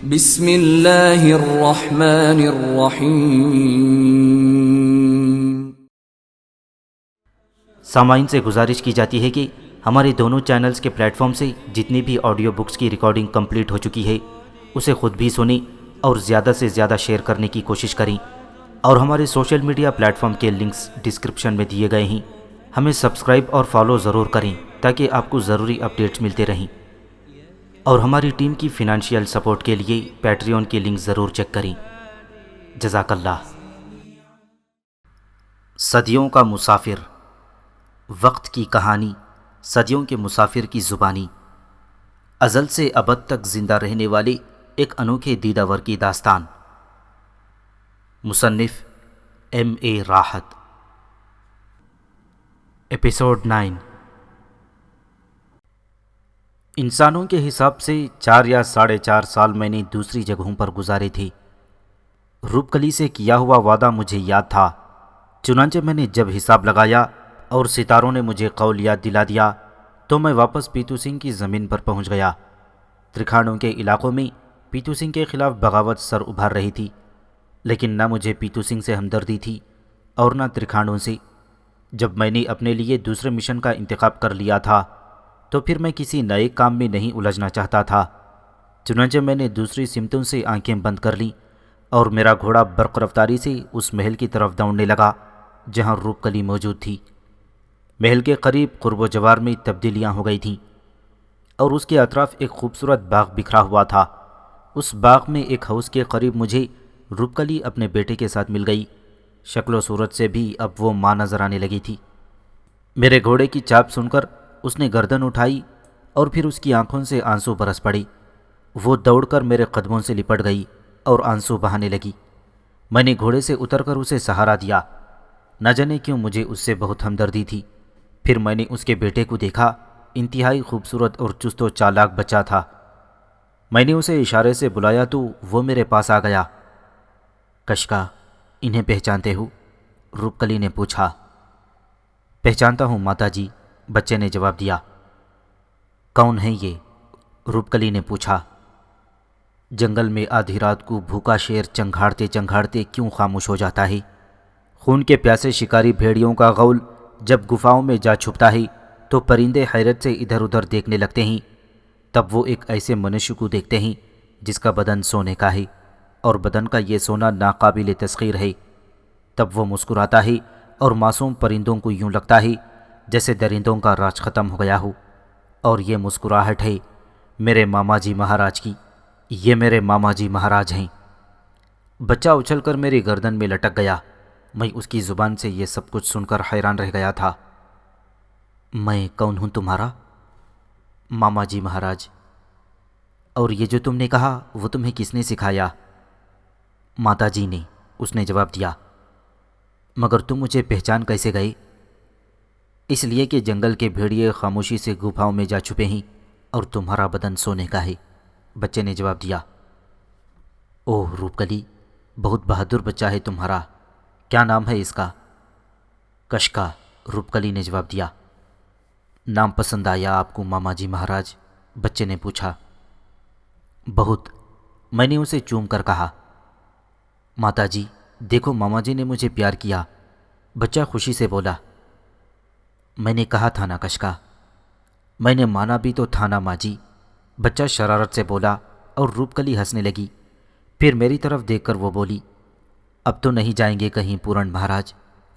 بسم اللہ الرحمن الرحیم۔ سامعین سے گزارش کی جاتی ہے کہ ہمارے دونوں چینلز کے پلیٹ فارم سے جتنی بھی آڈیو بکس کی ریکارڈنگ کمپلیٹ ہو چکی ہے اسے خود بھی سنیں اور زیادہ سے زیادہ شیئر کرنے کی کوشش کریں، اور ہمارے سوشل میڈیا پلیٹ فارم کے لنکس ڈسکرپشن میں دیے گئے ہیں، ہمیں سبسکرائب اور فالو ضرور کریں تاکہ آپ کو ضروری اپڈیٹس ملتے رہیں، اور ہماری ٹیم کی فنانشیل سپورٹ کے لیے پیٹریون کی لنک ضرور چیک کریں۔ جزاک اللہ۔ صدیوں کا مسافر، وقت کی کہانی، صدیوں کے مسافر کی زبانی، ازل سے ابد تک زندہ رہنے والے ایک انوکھے دیداور کی داستان۔ مصنف M.A. راحت۔ ایپیسوڈ 9۔ انسانوں کے حساب سے 4 یا 4.5 سال میں نے دوسری جگہوں پر گزارے تھے۔ روپکلی سے کیا ہوا وعدہ مجھے یاد تھا، چنانچہ میں نے جب حساب لگایا اور ستاروں نے مجھے قول یاد دلا دیا تو میں واپس پیتو سنگھ کی زمین پر پہنچ گیا۔ ترکھانوں کے علاقوں میں پیتو سنگھ کے خلاف بغاوت سر ابھار رہی تھی، لیکن نہ مجھے پیتو سنگھ سے ہمدردی تھی اور نہ ترکھانوں سے۔ جب میں نے اپنے لیے دوسرے مشن کا انتخاب کر لیا تھا تو پھر میں کسی نئے کام میں نہیں الجھنا چاہتا تھا، چنانچہ میں نے دوسری سمتوں سے آنکھیں بند کر لیں اور میرا گھوڑا برق رفتاری سے اس محل کی طرف دوڑنے لگا جہاں روپکلی موجود تھی۔ محل کے قریب قرب و جوار میں تبدیلیاں ہو گئی تھیں اور اس کے اطراف ایک خوبصورت باغ بکھرا ہوا تھا۔ اس باغ میں ایک ہاؤس کے قریب مجھے روپکلی اپنے بیٹے کے ساتھ مل گئی۔ شکل و صورت سے بھی اب وہ ماں نظر آنے لگی تھی۔ میرے گھوڑے کی چاپ سن کر اس نے گردن اٹھائی اور پھر اس کی آنکھوں سے آنسو برس پڑے۔ وہ دوڑ کر میرے قدموں سے لپٹ گئی اور آنسو بہانے لگی۔ میں نے گھوڑے سے اتر کر اسے سہارا دیا، نہ جانے کیوں مجھے اس سے بہت ہمدردی تھی۔ پھر میں نے اس کے بیٹے کو دیکھا، انتہائی خوبصورت اور چست و چالاک بچہ تھا۔ میں نے اسے اشارے سے بلایا تو وہ میرے پاس آ گیا۔ کشکا، انہیں پہچانتے ہو؟ روپکلی نے پوچھا۔ پہچانتا ہوں ماتا جی، بچے نے جواب دیا۔ کون ہیں یہ؟ روپکلی نے پوچھا۔ جنگل میں آدھی رات کو بھوکا شیر چنگھاڑتے چنگھاڑتے کیوں خاموش ہو جاتا ہے؟ خون کے پیاسے شکاری بھیڑیوں کا غول جب گفاؤں میں جا چھپتا ہے تو پرندے حیرت سے ادھر ادھر دیکھنے لگتے ہیں۔ تب وہ ایک ایسے منشیہ کو دیکھتے ہیں جس کا بدن سونے کا ہے اور بدن کا یہ سونا ناقابل تسخیر ہے۔ تب وہ مسکراتا ہے اور معصوم پرندوں کو یوں لگتا ہے جیسے درندوں کا راج ختم ہو گیا ہو، اور یہ مسکراہٹ ہے میرے ماما جی مہاراج کی۔ یہ میرے ماما جی مہاراج ہیں۔ بچہ اچھل کر میری گردن میں لٹک گیا۔ میں اس کی زبان سے یہ سب کچھ سن کر حیران رہ گیا تھا۔ میں کون ہوں تمہارا؟ ماما جی مہاراج۔ اور یہ جو تم نے کہا وہ تمہیں کس نے سکھایا؟ ماتا جی نے، اس نے جواب دیا۔ مگر تم مجھے پہچان کیسے گئے؟ اس لیے کہ جنگل کے بھیڑیے خاموشی سے گپھاؤں میں جا چھپے ہیں اور تمہارا بدن سونے کا ہے، بچے نے جواب دیا۔ اوہ روپکلی، بہت بہادر بچہ ہے تمہارا، کیا نام ہے اس کا؟ کشکا، روپکلی نے جواب دیا۔ نام پسند آیا آپ کو ماما جی مہاراج؟ بچے نے پوچھا۔ بہت، میں نے اسے چوم کر کہا۔ ماتا جی دیکھو، ماما جی نے مجھے پیار کیا، بچہ خوشی سے بولا۔ میں نے کہا تھا نا کشکا، میں نے مانا بھی تو تھا نا ماں جی، بچہ شرارت سے بولا اور روپکلی ہنسنے لگی۔ پھر میری طرف دیکھ کر وہ بولی، اب تو نہیں جائیں گے کہیں پورن مہاراج،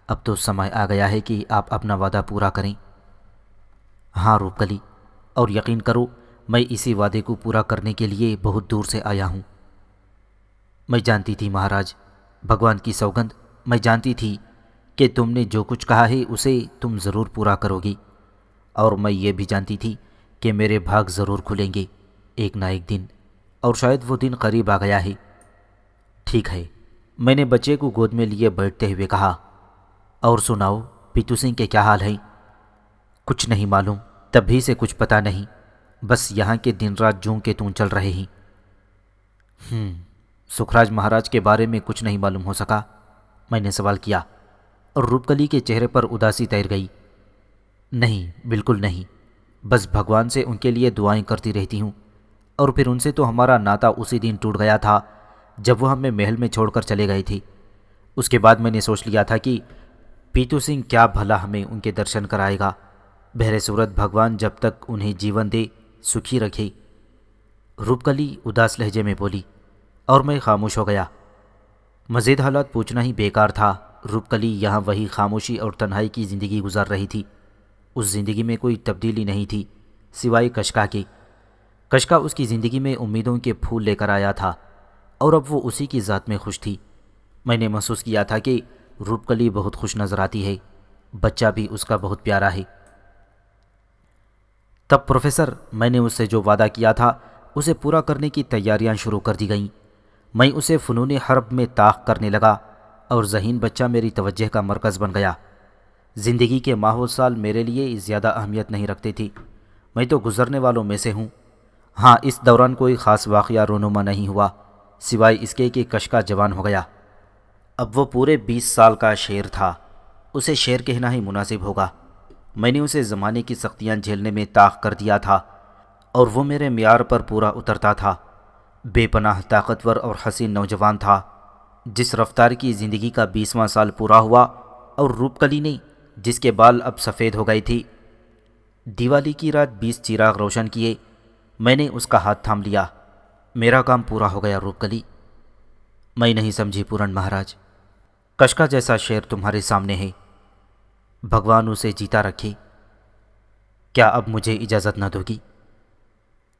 اب تو سمے آ گیا ہے کہ آپ اپنا وعدہ پورا کریں۔ ہاں روپکلی، اور یقین کرو میں اسی وعدے کو پورا کرنے کے لیے بہت دور سے آیا ہوں۔ میں جانتی تھی مہاراج، بھگوان کی سوگند، میں جانتی تھی کہ تم نے جو کچھ کہا ہے اسے تم ضرور پورا کرو گی، اور میں یہ بھی جانتی تھی کہ میرے بھاگ ضرور کھلیں گے ایک نہ ایک دن، اور شاید وہ دن قریب آ گیا ہے۔ ٹھیک ہے، میں نے بچے کو گود میں لیے بیٹھتے ہوئے کہا۔ اور سناؤ پیتو سنگھ کے کیا حال ہیں؟ کچھ نہیں معلوم، تب ہی سے کچھ پتہ نہیں، بس یہاں کے دن رات جوں کے توں چل رہے ہیں۔ سکھراج مہاراج کے بارے میں کچھ نہیں معلوم ہو سکا؟ میں نے سوال کیا، اور روپکلی کے چہرے پر اداسی تیر گئی۔ نہیں، بالکل نہیں، بس بھگوان سے ان کے لیے دعائیں کرتی رہتی ہوں، اور پھر ان سے تو ہمارا ناطہ اسی دن ٹوٹ گیا تھا جب وہ ہمیں محل میں چھوڑ کر چلے گئے تھے۔ اس کے بعد میں نے سوچ لیا تھا کہ پیتو سنگھ کیا بھلا ہمیں ان کے درشن کرائے گا۔ بہر صورت بھگوان جب تک انہیں جیون دے سکھی رکھے۔ روپکلی اداس لہجے میں بولی اور میں خاموش ہو گیا۔ مزید حالات پوچھنا ہی بیکار تھا۔ روپکلی یہاں وہی خاموشی اور تنہائی کی زندگی گزار رہی تھی۔ اس زندگی میں کوئی تبدیلی نہیں تھی سوائے کشکا کے۔ کشکا اس کی زندگی میں امیدوں کے پھول لے کر آیا تھا اور اب وہ اسی کی ذات میں خوش تھی۔ میں نے محسوس کیا تھا کہ روپکلی بہت خوش نظر آتی ہے، بچہ بھی اس کا بہت پیارا ہے۔ تب پروفیسر، میں نے اس سے جو وعدہ کیا تھا اسے پورا کرنے کی تیاریاں شروع کر دی گئیں۔ میں اسے فنون حرب میں طاق کرنے لگا اور ذہین بچہ میری توجہ کا مرکز بن گیا۔ زندگی کے ماحول سال میرے لیے زیادہ اہمیت نہیں رکھتے تھی، میں تو گزرنے والوں میں سے ہوں۔ ہاں، اس دوران کوئی خاص واقعہ رونما نہیں ہوا سوائے اس کے کہ کشکا جوان ہو گیا۔ اب وہ پورے 20 سال کا شیر تھا، اسے شیر کہنا ہی مناسب ہوگا۔ میں نے اسے زمانے کی سختیاں جھیلنے میں طاق کر دیا تھا اور وہ میرے معیار پر پورا اترتا تھا۔ بے پناہ طاقتور اور حسین نوجوان تھا۔ جس رفتار کی زندگی کا 20واں سال پورا ہوا اور روپکلی نے جس کے بال اب سفید ہو گئے تھی، دیوالی کی رات 20 چراغ روشن کیے، میں نے اس کا ہاتھ تھام لیا۔ میرا کام پورا ہو گیا روپکلی۔ میں نہیں سمجھی پورن مہاراج، کشکا جیسا شیر تمہارے سامنے ہے، بھگوان اسے جیتا رکھے۔ کیا اب مجھے اجازت نہ دو گی؟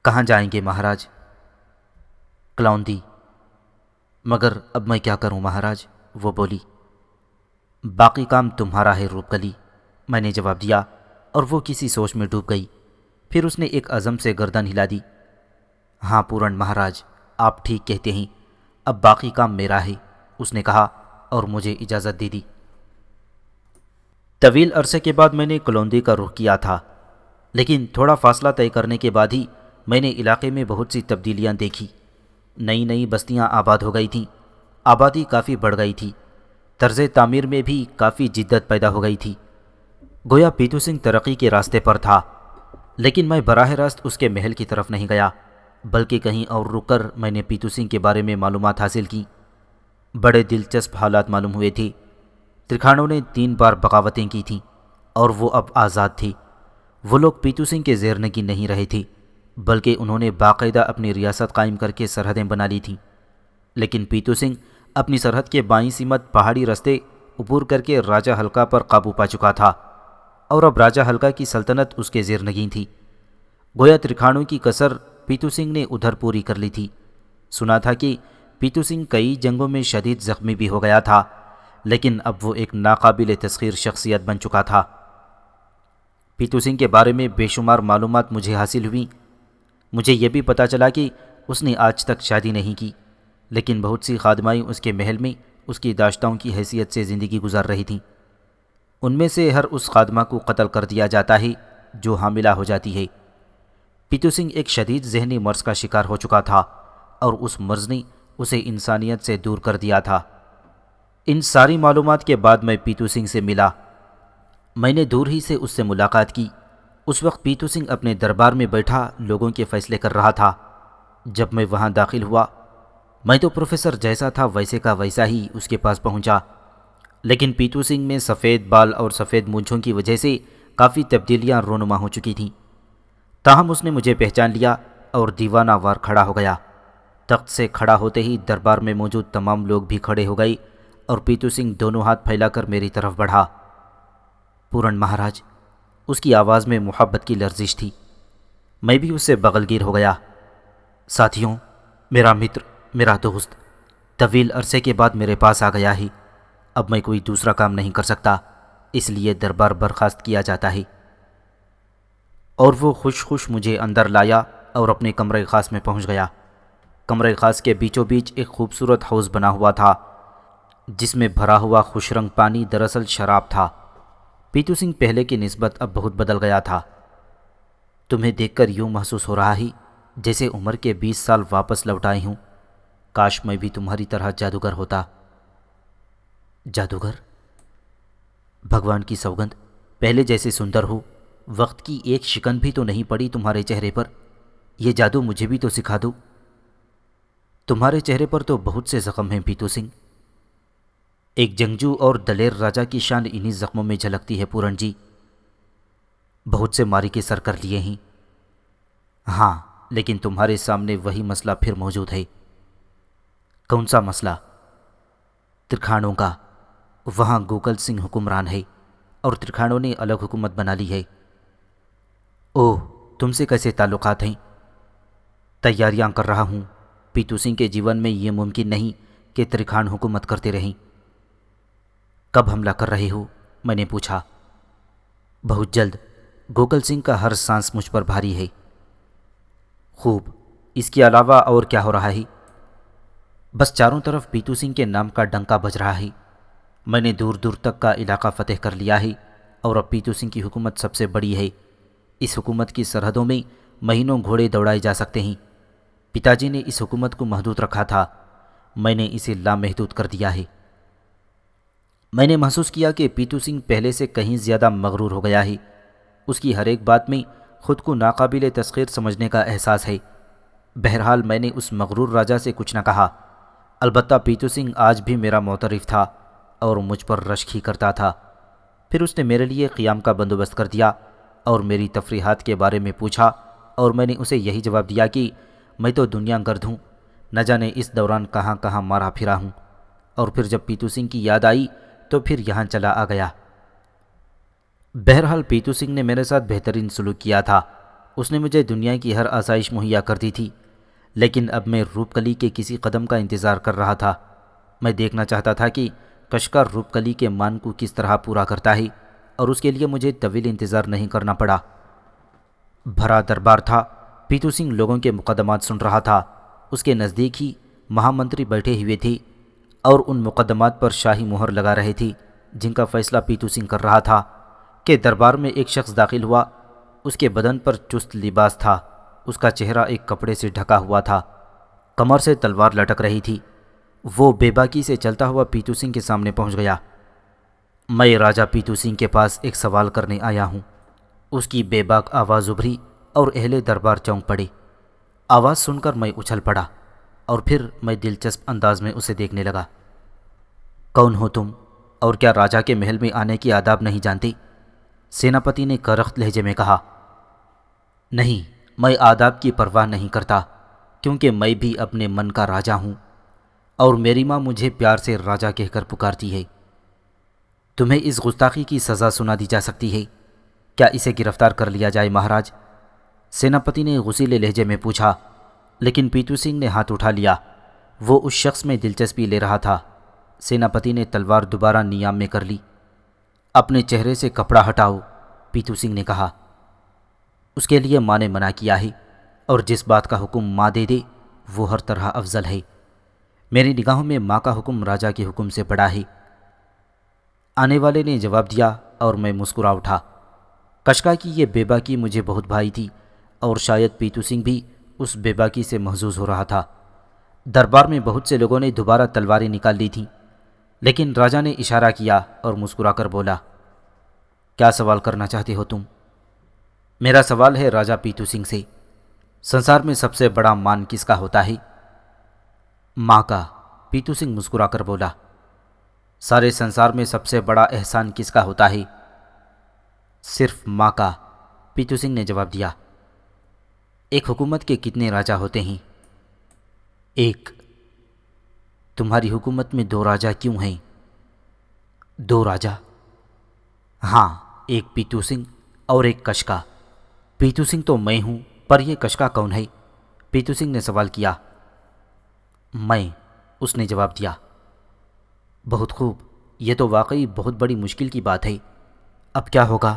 کہاں جائیں گے مہاراج؟ کلوندی۔ مگر اب میں کیا کروں مہاراج؟ وہ بولی۔ باقی کام تمہارا ہے روپکلی، میں نے جواب دیا اور وہ کسی سوچ میں ڈوب گئی۔ پھر اس نے ایک عزم سے گردن ہلا دی۔ ہاں پورن مہاراج، آپ ٹھیک کہتے ہیں، اب باقی کام میرا ہے، اس نے کہا اور مجھے اجازت دے دی۔ طویل عرصے کے بعد میں نے کلوندی کا رخ کیا تھا، لیکن تھوڑا فاصلہ طے کرنے کے بعد ہی میں نے علاقے میں بہت سی تبدیلیاں دیکھی۔ نئی نئی بستیاں آباد ہو گئی تھیں، آبادی کافی بڑھ گئی تھی، طرز تعمیر میں بھی کافی جدت پیدا ہو گئی تھی۔ گویا پیتو سنگھ ترقی کے راستے پر تھا، لیکن میں براہ راست اس کے محل کی طرف نہیں گیا، بلکہ کہیں اور رک کر میں نے پیتو سنگھ کے بارے میں معلومات حاصل کی۔ بڑے دلچسپ حالات معلوم ہوئے تھے۔ ترکھانوں نے 3 بار بغاوتیں کی تھیں اور وہ اب آزاد تھے۔ وہ لوگ پیتو سنگھ کے زیر نگین نہیں رہے تھے، بلکہ انہوں نے باقاعدہ اپنی ریاست قائم کر کے سرحدیں بنا لی تھیں۔ لیکن پیتو سنگھ اپنی سرحد کے بائیں سمت پہاڑی رستے عبور کر کے راجہ ہلکا پر قابو پا چکا تھا اور اب راجہ ہلکا کی سلطنت اس کے زیر نگین تھی۔ گویا ترکھانوں کی کسر پیتو سنگھ نے ادھر پوری کر لی تھی۔ سنا تھا کہ پیتو سنگھ کئی جنگوں میں شدید زخمی بھی ہو گیا تھا، لیکن اب وہ ایک ناقابل تسخیر شخصیت بن چکا تھا۔ پیتو سنگھ کے بارے میں بے شمار معلومات مجھے حاصل ہوئیں۔ مجھے یہ بھی پتہ چلا کہ اس نے آج تک شادی نہیں کی، لیکن بہت سی خادمائیں اس کے محل میں اس کی داشتاؤں کی حیثیت سے زندگی گزار رہی تھیں۔ ان میں سے ہر اس خادمہ کو قتل کر دیا جاتا ہے جو حاملہ ہو جاتی ہے۔ پیتو سنگھ ایک شدید ذہنی مرض کا شکار ہو چکا تھا اور اس مرض نے اسے انسانیت سے دور کر دیا تھا۔ ان ساری معلومات کے بعد میں پیتو سنگھ سے ملا۔ میں نے دور ہی سے اس سے ملاقات کی۔ اس وقت پیتو سنگھ اپنے دربار میں بیٹھا لوگوں کے فیصلے کر رہا تھا۔ جب میں وہاں داخل ہوا، میں تو پروفیسر جیسا تھا ویسے کا ویسا ہی اس کے پاس پہنچا، لیکن پیتو سنگھ میں سفید بال اور سفید مونچھوں کی وجہ سے کافی تبدیلیاں رونما ہو چکی تھیں۔ تاہم اس نے مجھے پہچان لیا اور دیوانہ وار کھڑا ہو گیا۔ تخت سے کھڑا ہوتے ہی دربار میں موجود تمام لوگ بھی کھڑے ہو گئے اور پیتو سنگھ دونوں ہاتھ پھیلا کر میری طرف بڑھا۔ پورن مہاراج، اس کی آواز میں محبت کی لرزش تھی۔ میں بھی اس سے بغل گیر ہو گیا۔ ساتھیوں، میرا متر، میرا دوست، طویل عرصے کے بعد میرے پاس آ گیا ہے۔ اب میں کوئی دوسرا کام نہیں کر سکتا، اس لیے دربار برخاست کیا جاتا ہے۔ اور وہ خوش مجھے اندر لایا اور اپنے کمرے خاص میں پہنچ گیا۔ کمرے خاص کے بیچوں بیچ ایک خوبصورت حوض بنا ہوا تھا، جس میں بھرا ہوا خوش رنگ پانی دراصل شراب تھا۔ پیتو سنگھ پہلے کی نسبت اب بہت بدل گیا تھا۔ تمہیں دیکھ کر یوں محسوس ہو رہا ہے جیسے عمر کے 20 سال واپس لوٹ آئے ہوں۔ کاش میں بھی تمہاری طرح جادوگر ہوتا۔ جادوگر؟ بھگوان کی سوگند، پہلے جیسے سندر ہو، وقت کی ایک شکن بھی تو نہیں پڑی تمہارے چہرے پر۔ یہ جادو مجھے بھی تو سکھا دو۔ تمہارے چہرے پر تو بہت سے زخم ہیں پیتو سنگھ۔ ایک جنگجو اور دلیر راجا کی شان انہی زخموں میں جھلکتی ہے پورن جی۔ بہت سے ماری کے سر کر لیے ہیں۔ ہاں، لیکن تمہارے سامنے وہی مسئلہ پھر موجود ہے۔ کون سا مسئلہ؟ ترکھانوں کا۔ وہاں گوکل سنگھ حکمران ہے اور ترکھانوں نے الگ حکومت بنا لی ہے۔ اوہ، تم سے کیسے تعلقات ہیں؟ تیاریاں کر رہا ہوں۔ پیتو سنگھ کے جیون میں یہ ممکن نہیں کہ ترکھان حکومت کرتے رہیں۔ کب حملہ کر رہے ہو؟ میں نے پوچھا۔ بہت جلد۔ گوکل سنگھ کا ہر سانس مجھ پر بھاری ہے۔ خوب، اس کے علاوہ اور کیا ہو رہا ہے؟ بس چاروں طرف پیتو سنگھ کے نام کا ڈنکا بج رہا ہے۔ میں نے دور دور تک کا علاقہ فتح کر لیا ہے اور اب پیتو سنگھ کی حکومت سب سے بڑی ہے۔ اس حکومت کی سرحدوں میں مہینوں گھوڑے دوڑائے جا سکتے ہیں۔ پتا جی نے اس حکومت کو محدود رکھا تھا، میں نے اسے لامحدود کر دیا ہے۔ میں نے محسوس کیا کہ پیتو سنگھ پہلے سے کہیں زیادہ مغرور ہو گیا ہے۔ اس کی ہر ایک بات میں خود کو ناقابل تسخیر سمجھنے کا احساس ہے۔ بہرحال میں نے اس مغرور راجا سے کچھ نہ کہا۔ البتہ پیتو سنگھ آج بھی میرا معترف تھا اور مجھ پر رشک ہی کرتا تھا۔ پھر اس نے میرے لیے قیام کا بندوبست کر دیا اور میری تفریحات کے بارے میں پوچھا اور میں نے اسے یہی جواب دیا کہ میں تو دنیا گرد ہوں، نہ جانے اس دوران کہاں کہاں مارا پھرا ہوں، اور پھر جب پیتو سنگھ کی یاد آئی تو پھر یہاں چلا آ گیا۔ بہرحال پیتو سنگھ نے میرے ساتھ بہترین سلوک کیا تھا۔ اس نے مجھے دنیا کی ہر آسائش مہیا کر دی تھی، لیکن اب میں روپ کلی کے کسی قدم کا انتظار کر رہا تھا۔ میں دیکھنا چاہتا تھا کہ کشکا روپ کلی کے مان کو کس طرح پورا کرتا ہے، اور اس کے لیے مجھے طویل انتظار نہیں کرنا پڑا۔ بھرا دربار تھا۔ پیتو سنگھ لوگوں کے مقدمات سن رہا تھا۔ اس کے نزدیک ہی مہامنتری بیٹھے ہوئے تھے اور ان مقدمات پر شاہی مہر لگا رہے تھے جن کا فیصلہ پیتو سنگھ کر رہا تھا کہ دربار میں ایک شخص داخل ہوا۔ اس کے بدن پر چست لباس تھا، اس کا چہرہ ایک کپڑے سے ڈھکا ہوا تھا، کمر سے تلوار لٹک رہی تھی۔ وہ بے باکی سے چلتا ہوا پیتو سنگھ کے سامنے پہنچ گیا۔ میں راجا پیتو سنگھ کے پاس ایک سوال کرنے آیا ہوں۔ اس کی بے باک آواز ابھری اور اہل دربار چونک پڑے۔ آواز سن کر میں اچھل پڑا اور پھر میں دلچسپ انداز میں اسے دیکھنے لگا۔ کون ہو تم، اور کیا راجا کے محل میں آنے کی آداب نہیں جانتے؟ سیناپتی نے کرخت لہجے میں کہا۔ نہیں، میں آداب کی پرواہ نہیں کرتا، کیونکہ میں بھی اپنے من کا راجا ہوں اور میری ماں مجھے پیار سے راجا کہہ کر پکارتی ہے۔ تمہیں اس گستاخی کی سزا سنا دی جا سکتی ہے۔ کیا اسے گرفتار کر لیا جائے مہاراج؟ سیناپتی نے غصیلے لہجے میں پوچھا، لیکن پیتو سنگھ نے ہاتھ اٹھا لیا۔ وہ اس شخص میں دلچسپی لے رہا تھا۔ سیناپتی نے تلوار دوبارہ نیام میں کر لی۔ اپنے چہرے سے کپڑا ہٹاؤ، پیتو سنگھ نے کہا۔ اس کے لیے ماں نے منع کیا ہے، اور جس بات کا حکم ماں دے دے وہ ہر طرح افضل ہے۔ میری نگاہوں میں ماں کا حکم راجا کے حکم سے بڑا ہے۔ آنے والے نے جواب دیا اور میں مسکرا اٹھا۔ کشکا کی یہ بے باکی مجھے بہت بھائی تھی، اور شاید پیتو سنگھ بھی اس بے باکی سے محظوظ ہو رہا تھا۔ دربار میں بہت سے لوگوں نے دوبارہ تلواریں نکال لی تھیں، لیکن راجا نے اشارہ کیا اور مسکرا کر بولا، کیا سوال کرنا چاہتے ہو تم؟ میرا سوال ہے راجا پیتو سنگھ سے، سنسار میں سب سے بڑا مان کس کا ہوتا ہے؟ ماں کا، پیتو سنگھ مسکرا کر بولا۔ سارے سنسار میں سب سے بڑا احسان کس کا ہوتا ہے؟ صرف ماں کا، پیتو سنگھ نے جواب دیا۔ ایک حکومت کے کتنے راجا ہوتے ہیں؟ ایک۔ تمہاری حکومت میں 2 راجا کیوں ہیں؟ 2 راجا؟ ہاں، ایک پیتو سنگھ اور ایک کشکا۔ پیتو سنگھ تو میں ہوں، پر یہ کشکا کون ہے؟ پیتو سنگھ نے سوال کیا۔ میں، اس نے جواب دیا۔ بہت خوب، یہ تو واقعی بہت بڑی مشکل کی بات ہے۔ اب کیا ہوگا؟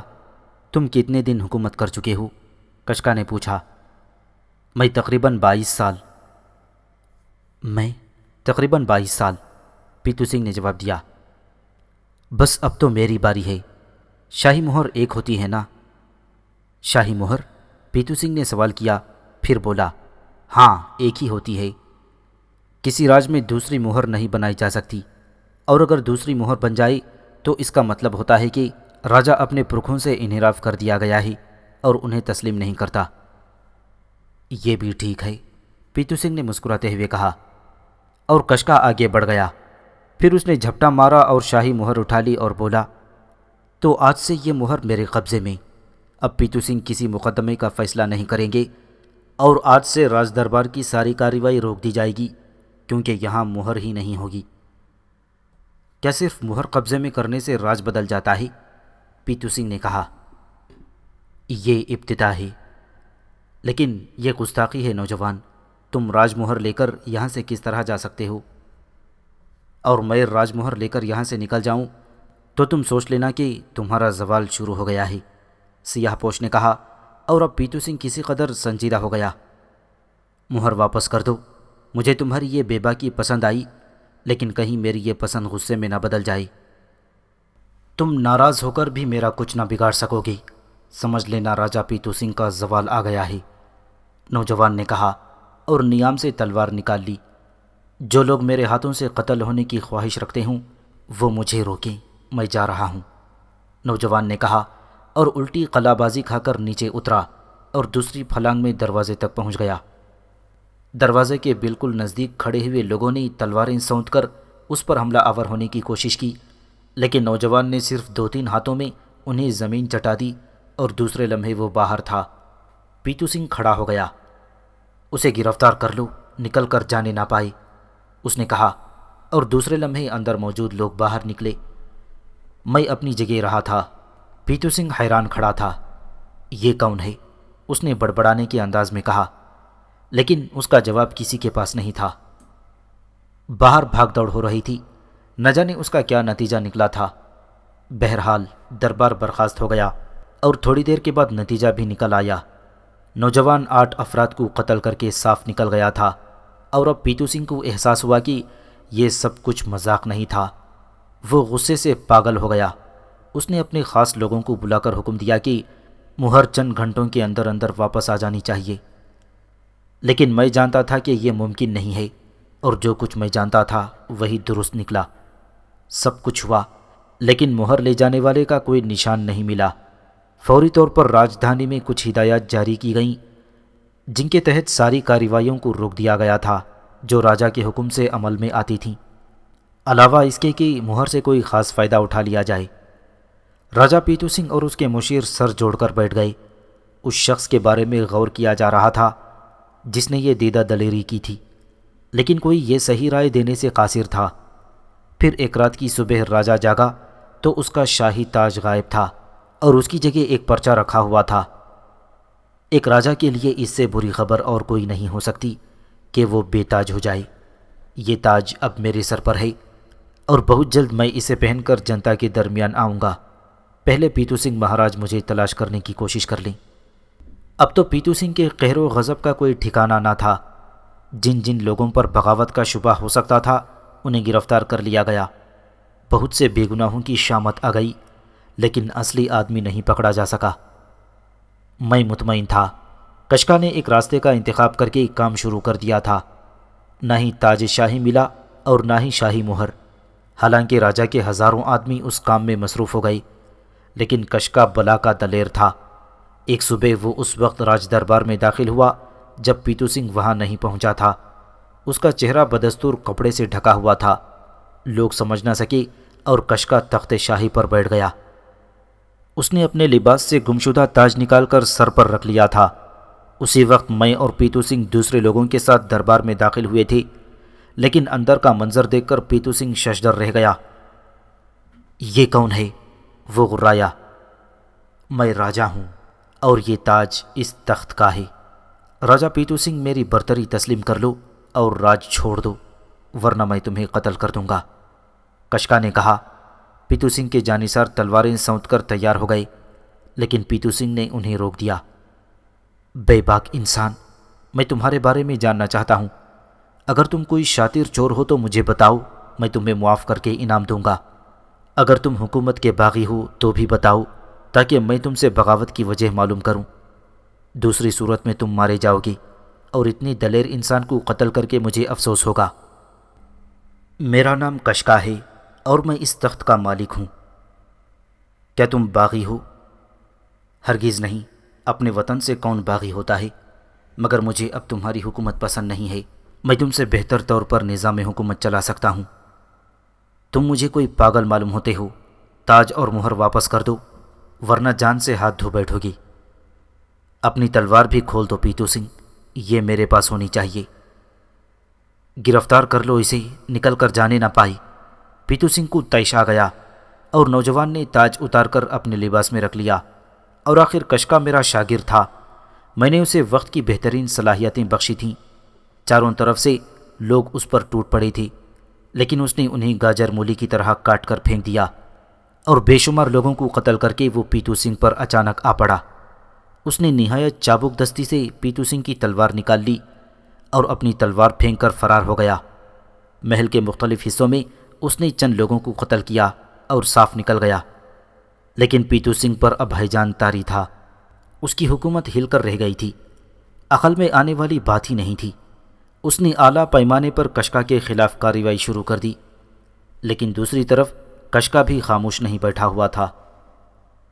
تم کتنے دن حکومت کر چکے ہو؟ کشکا نے پوچھا۔ میں تقریباً 22 سال۔ میں تقریباً 22 سال، پیتو سنگھ نے جواب دیا۔ بس اب تو میری باری ہے۔ شاہی مہر ایک ہوتی ہے نا؟ شاہی مہر؟ پیتو سنگھ نے سوال کیا، پھر بولا، ہاں ایک ہی ہوتی ہے۔ کسی راج میں دوسری مہر نہیں بنائی جا سکتی، اور اگر دوسری مہر بن جائے تو اس کا مطلب ہوتا ہے کہ راجا اپنے پرکھوں سے انحراف کر دیا گیا ہے اور انہیں تسلیم نہیں کرتا۔ یہ بھی ٹھیک ہے، پیتو سنگھ نے مسکراتے ہوئے کہا، اور کشکا آگے بڑھ گیا۔ پھر اس نے جھپٹا مارا اور شاہی مہر اٹھا لی اور بولا، تو آج سے یہ مہر میرے قبضے میں۔ اب پیتو سنگھ کسی مقدمے کا فیصلہ نہیں کریں گے اور آج سے راج دربار کی ساری کارروائی روک دی جائے گی، کیونکہ یہاں مہر ہی نہیں ہوگی۔ کیا صرف مہر قبضے میں کرنے سے راج بدل جاتا ہے؟ پیتو سنگھ نے کہا، یہ ابتدا ہے، لیکن یہ گستاخی ہے نوجوان۔ تم راج مہر لے کر یہاں سے کس طرح جا سکتے ہو؟ اور میں راج مہر لے کر یہاں سے نکل جاؤں تو تم سوچ لینا کہ تمہارا زوال شروع ہو گیا ہے، سیاہ پوش نے کہا، اور اب پیتو سنگھ کسی قدر سنجیدہ ہو گیا۔ مہر واپس کر دو، مجھے تمہاری یہ بے باکی پسند آئی، لیکن کہیں میری یہ پسند غصے میں نہ بدل جائے۔ تم ناراض ہو کر بھی میرا کچھ نہ بگاڑ سکو گے، سمجھ لینا راجہ پیتو سنگھ کا زوال آ گیا ہے، نوجوان نے کہا، اور نیام سے تلوار نکال لی۔ جو لوگ میرے ہاتھوں سے قتل ہونے کی خواہش رکھتے ہوں وہ مجھے روکیں، میں جا رہا ہوں، نوجوان نے کہا، اور الٹی قلع بازی کھا کر نیچے اترا اور دوسری پھلانگ میں دروازے تک پہنچ گیا۔ دروازے کے بالکل نزدیک کھڑے ہوئے لوگوں نے تلواریں سونت کر اس پر حملہ آور ہونے کی کوشش کی، لیکن نوجوان نے صرف 2-3 ہاتھوں میں انہیں زمین چٹا دی اور دوسرے لمحے وہ باہر تھا۔ پیتو سنگھ کھڑا ہو گیا۔ اسے گرفتار کر لو، نکل کر جانے نہ پائے، اس نے کہا، اور دوسرے لمحے اندر موجود لوگ باہر نکلے۔ میں اپنی جگہ رہا تھا۔ پیتو سنگھ حیران کھڑا تھا۔ یہ کون ہے؟ اس نے بڑبڑانے کے انداز میں کہا، لیکن اس کا جواب کسی کے پاس نہیں تھا۔ باہر بھاگ دوڑ ہو رہی تھی، نہ جانے اس کا کیا نتیجہ نکلا تھا۔ بہرحال دربار برخاست ہو گیا اور تھوڑی دیر کے بعد نتیجہ بھی نکل آیا۔ نوجوان 8 افراد کو قتل کر کے صاف نکل گیا تھا، اور اب پیتو سنگھ کو احساس ہوا کہ یہ سب کچھ مذاق نہیں تھا۔ وہ غصے سے پاگل ہو گیا۔ اس نے اپنے خاص لوگوں کو بلا کر حکم دیا کہ مہر چند گھنٹوں کے اندر اندر واپس آ جانی چاہیے، لیکن میں جانتا تھا کہ یہ ممکن نہیں ہے، اور جو کچھ میں جانتا تھا وہی درست نکلا۔ سب کچھ ہوا، لیکن مہر لے جانے والے کا کوئی نشان نہیں ملا۔ فوری طور پر راجدھانی میں کچھ ہدایات جاری کی گئیں، جن کے تحت ساری کارروائیوں کو روک دیا گیا تھا جو راجا کے حکم سے عمل میں آتی تھیں، علاوہ اس کے کہ مہر سے کوئی خاص فائدہ اٹھا لیا جائے۔ راجہ پیتو سنگھ اور اس کے مشیر سر جوڑ کر بیٹھ گئے۔ اس شخص کے بارے میں غور کیا جا رہا تھا جس نے یہ دیدہ دلیری کی تھی، لیکن کوئی یہ صحیح رائے دینے سے قاصر تھا۔ پھر ایک رات کی صبح راجہ جاگا تو اس کا شاہی تاج غائب تھا اور اس کی جگہ ایک پرچہ رکھا ہوا تھا۔ ایک راجہ کے لیے اس سے بری خبر اور کوئی نہیں ہو سکتی کہ وہ بے تاج ہو جائے۔ یہ تاج اب میرے سر پر ہے اور بہت جلد میں اسے پہن کر جنتا کے درمیان آؤں گا۔ پہلے پیتو سنگھ مہاراج مجھے تلاش کرنے کی کوشش کر لیں۔ اب تو پیتو سنگھ کے قہر و غضب کا کوئی ٹھکانہ نہ تھا۔ جن جن لوگوں پر بغاوت کا شبہ ہو سکتا تھا انہیں گرفتار کر لیا گیا۔ بہت سے بے گناہوں کی شامت آ گئی، لیکن اصلی آدمی نہیں پکڑا جا سکا۔ میں مطمئن تھا۔ کشکا نے ایک راستے کا انتخاب کر کے کام شروع کر دیا تھا۔ نہ ہی تاج شاہی ملا اور نہ ہی شاہی مہر، حالانکہ راجہ کے ہزاروں آدمی اس کام میں مصروف ہو گئے، لیکن کشکا بلا کا دلیر تھا۔ ایک صبح وہ اس وقت راج دربار میں داخل ہوا جب پیتو سنگھ وہاں نہیں پہنچا تھا۔ اس کا چہرہ بدستور کپڑے سے ڈھکا ہوا تھا، لوگ سمجھ نہ سکے، اور کشکا تخت شاہی پر بیٹھ گیا۔ اس نے اپنے لباس سے گمشدہ تاج نکال کر سر پر رکھ لیا تھا۔ اسی وقت میں اور پیتو سنگھ دوسرے لوگوں کے ساتھ دربار میں داخل ہوئے تھے، لیکن اندر کا منظر دیکھ کر پیتو سنگھ ششدر رہ گیا۔ یہ کون ہے؟ وہ غرایا۔ میں راجہ ہوں اور یہ تاج اس تخت کا ہے۔ راجہ پیتو سنگھ، میری برتری تسلیم کر لو اور راج چھوڑ دو، ورنہ میں تمہیں قتل کر دوں گا، کشکا نے کہا۔ پیتو سنگھ کے جانثار تلواریں سونت کر تیار ہو گئے، لیکن پیتو سنگھ نے انہیں روک دیا۔ بے باک انسان، میں تمہارے بارے میں جاننا چاہتا ہوں۔ اگر تم کوئی شاطر چور ہو تو مجھے بتاؤ، میں تمہیں معاف کر کے انعام دوں گا۔ اگر تم حکومت کے باغی ہو تو بھی بتاؤ، تاکہ میں تم سے بغاوت کی وجہ معلوم کروں۔ دوسری صورت میں تم مارے جاؤ گے، اور اتنی دلیر انسان کو قتل کر کے مجھے افسوس ہوگا۔ میرا نام کشکا ہے اور میں اس تخت کا مالک ہوں۔ کیا تم باغی ہو؟ ہرگز نہیں، اپنے وطن سے کون باغی ہوتا ہے؟ مگر مجھے اب تمہاری حکومت پسند نہیں ہے۔ میں تم سے بہتر طور پر نظام حکومت چلا سکتا ہوں۔ تم مجھے کوئی پاگل معلوم ہوتے ہو۔ تاج اور مہر واپس کر دو، ورنہ جان سے ہاتھ دھو بیٹھو گی۔ اپنی تلوار بھی کھول دو پیتو سنگھ، یہ میرے پاس ہونی چاہیے۔ گرفتار کر لو اسے، نکل کر جانے نہ پائے۔ پیتو سنگھ کو طیش آ گیا اور نوجوان نے تاج اتار کر اپنے لباس میں رکھ لیا۔ اور آخر کشکا میرا شاگرد تھا، میں نے اسے وقت کی بہترین صلاحیتیں بخشی تھیں۔ چاروں طرف سے لوگ اس پر ٹوٹ پڑے تھے، لیکن اس نے انہیں گاجر مولی کی طرح کاٹ کر پھینک دیا اور بے شمار لوگوں کو قتل کر کے وہ پیتو سنگھ پر اچانک آ پڑا۔ اس نے نہایت چابک دستی سے پیتو سنگھ کی تلوار نکال لی اور اپنی تلوار پھینک کر فرار ہو گیا۔ محل کے مختلف حصوں میں اس نے چند لوگوں کو قتل کیا اور صاف نکل گیا، لیکن پیتو سنگھ پر اب ہیجان طاری تھا۔ اس کی حکومت ہل کر رہ گئی تھی، عقل میں آنے والی بات ہی نہیں تھی۔ اس نے اعلیٰ پیمانے پر کشکا کے خلاف کارروائی شروع کر دی، لیکن دوسری طرف کشکا بھی خاموش نہیں بیٹھا ہوا تھا۔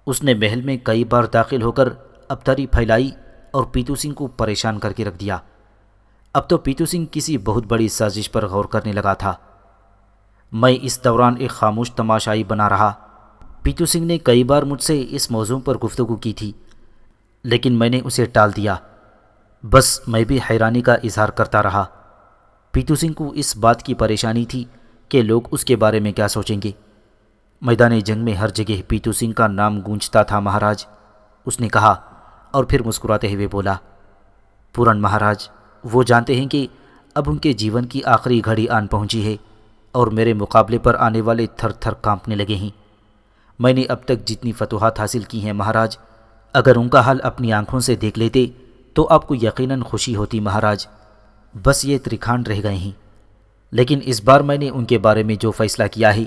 اس نے محل میں کئی بار داخل ہو کر ابتری پھیلائی اور پیتو سنگھ کو پریشان کر کے رکھ دیا۔ اب تو پیتو سنگھ کسی بہت بڑی سازش پر غور کرنے لگا تھا۔ میں اس دوران ایک خاموش تماشائی بنا رہا۔ پیتو سنگھ نے کئی بار مجھ سے اس موضوع پر گفتگو کی تھی، لیکن میں نے اسے ٹال دیا۔ بس میں بھی حیرانی کا اظہار کرتا رہا۔ پیتو سنگھ کو اس بات کی پریشانی تھی کہ لوگ اس کے بارے میں کیا سوچیں گے۔ میدان جنگ میں ہر جگہ پیتو سنگھ کا نام گونجتا تھا مہاراج، اس نے کہا اور پھر مسکراتے ہوئے بولا، پورن مہاراج، وہ جانتے ہیں کہ اب ان کے جیون کی آخری گھڑی آن پہنچی ہے اور میرے مقابلے پر آنے والے تھر تھر کانپنے لگے ہیں۔ میں نے اب تک جتنی فتوحات حاصل کی ہیں مہاراج، اگر ان کا حل اپنی آنکھوں سے دیکھ لیتے تو آپ کو یقیناً خوشی ہوتی مہاراج۔ بس یہ ترکھانڈ رہ گئے ہیں، لیکن اس بار میں نے ان کے بارے میں جو فیصلہ کیا ہے،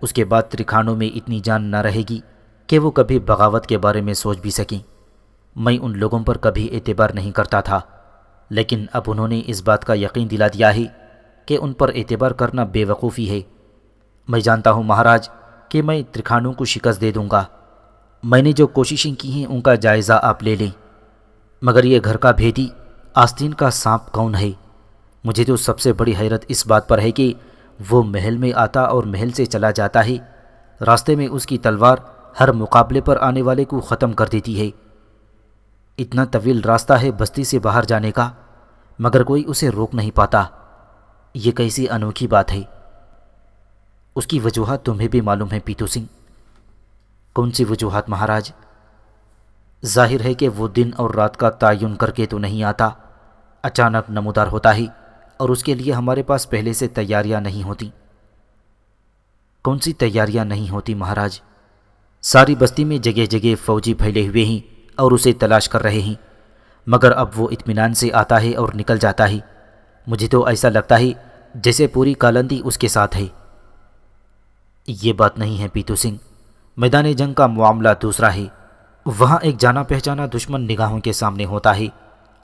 اس کے بعد ترکھانڈوں میں اتنی جان نہ رہے گی کہ وہ کبھی بغاوت کے بارے میں سوچ بھی سکیں۔ میں ان لوگوں پر کبھی اعتبار نہیں کرتا تھا، لیکن اب انہوں نے اس بات کا یقین دلا دیا ہے کہ ان پر اعتبار کرنا بے وقوفی ہے۔ میں جانتا ہوں مہاراج کہ میں ترکھانڈوں کو شکست دے دوں گا۔ میں نے جو کوششیں کی ہیں ان کا جائزہ آپ لے لیں، مگر یہ گھر کا بھیدی آستین کا سانپ کون ہے؟ مجھے تو سب سے بڑی حیرت اس بات پر ہے کہ وہ محل میں آتا اور محل سے چلا جاتا ہے، راستے میں اس کی تلوار ہر مقابلے پر آنے والے کو ختم کر دیتی ہے۔ اتنا طویل راستہ ہے بستی سے باہر جانے کا، مگر کوئی اسے روک نہیں پاتا۔ یہ کیسی انوکھی بات ہے۔ اس کی وجوہات تمہیں بھی معلوم ہے پیتو سنگھ؟ کون سی وجوہات مہاراج؟ ظاہر ہے کہ وہ دن اور رات کا تعین کر کے تو نہیں آتا، اچانک نمودار ہوتا ہے اور اس کے لیے ہمارے پاس پہلے سے تیاریاں نہیں ہوتی۔ کون سی تیاریاں نہیں ہوتی مہاراج؟ ساری بستی میں جگہ جگہ فوجی پھیلے ہوئے ہیں اور اسے تلاش کر رہے ہیں، مگر اب وہ اطمینان سے آتا ہے اور نکل جاتا ہے۔ مجھے تو ایسا لگتا ہے جیسے پوری کالندی اس کے ساتھ ہے۔ یہ بات نہیں ہے پیتو سنگھ، میدان جنگ کا معاملہ دوسرا ہے۔ وہاں ایک جانا پہچانا دشمن نگاہوں کے سامنے ہوتا ہے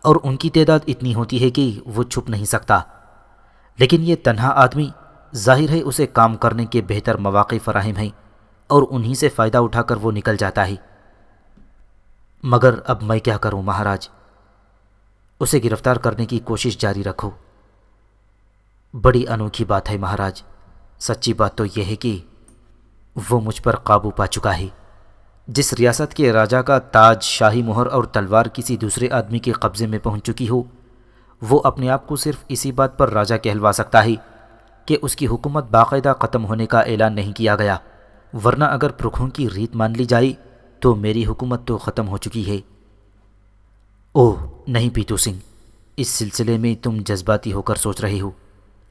اور ان کی تعداد اتنی ہوتی ہے کہ وہ چھپ نہیں سکتا، لیکن یہ تنہا آدمی، ظاہر ہے اسے کام کرنے کے بہتر مواقع فراہم ہیں اور انہی سے فائدہ اٹھا کر وہ نکل جاتا ہے۔ مگر اب میں کیا کروں مہاراج؟ اسے گرفتار کرنے کی کوشش جاری رکھو۔ بڑی انوکھی بات ہے مہاراج۔ سچی بات تو یہ ہے کہ وہ مجھ پر قابو پا چکا ہے۔ جس ریاست کے راجا کا تاج، شاہی مہر اور تلوار کسی دوسرے آدمی کے قبضے میں پہنچ چکی ہو، وہ اپنے آپ کو صرف اسی بات پر راجا کہلوا سکتا ہے کہ اس کی حکومت باقاعدہ ختم ہونے کا اعلان نہیں کیا گیا، ورنہ اگر پرکھوں کی ریت مان لی جائے تو میری حکومت تو ختم ہو چکی ہے۔ اوہ نہیں پیتو سنگھ، اس سلسلے میں تم جذباتی ہو کر سوچ رہے ہو،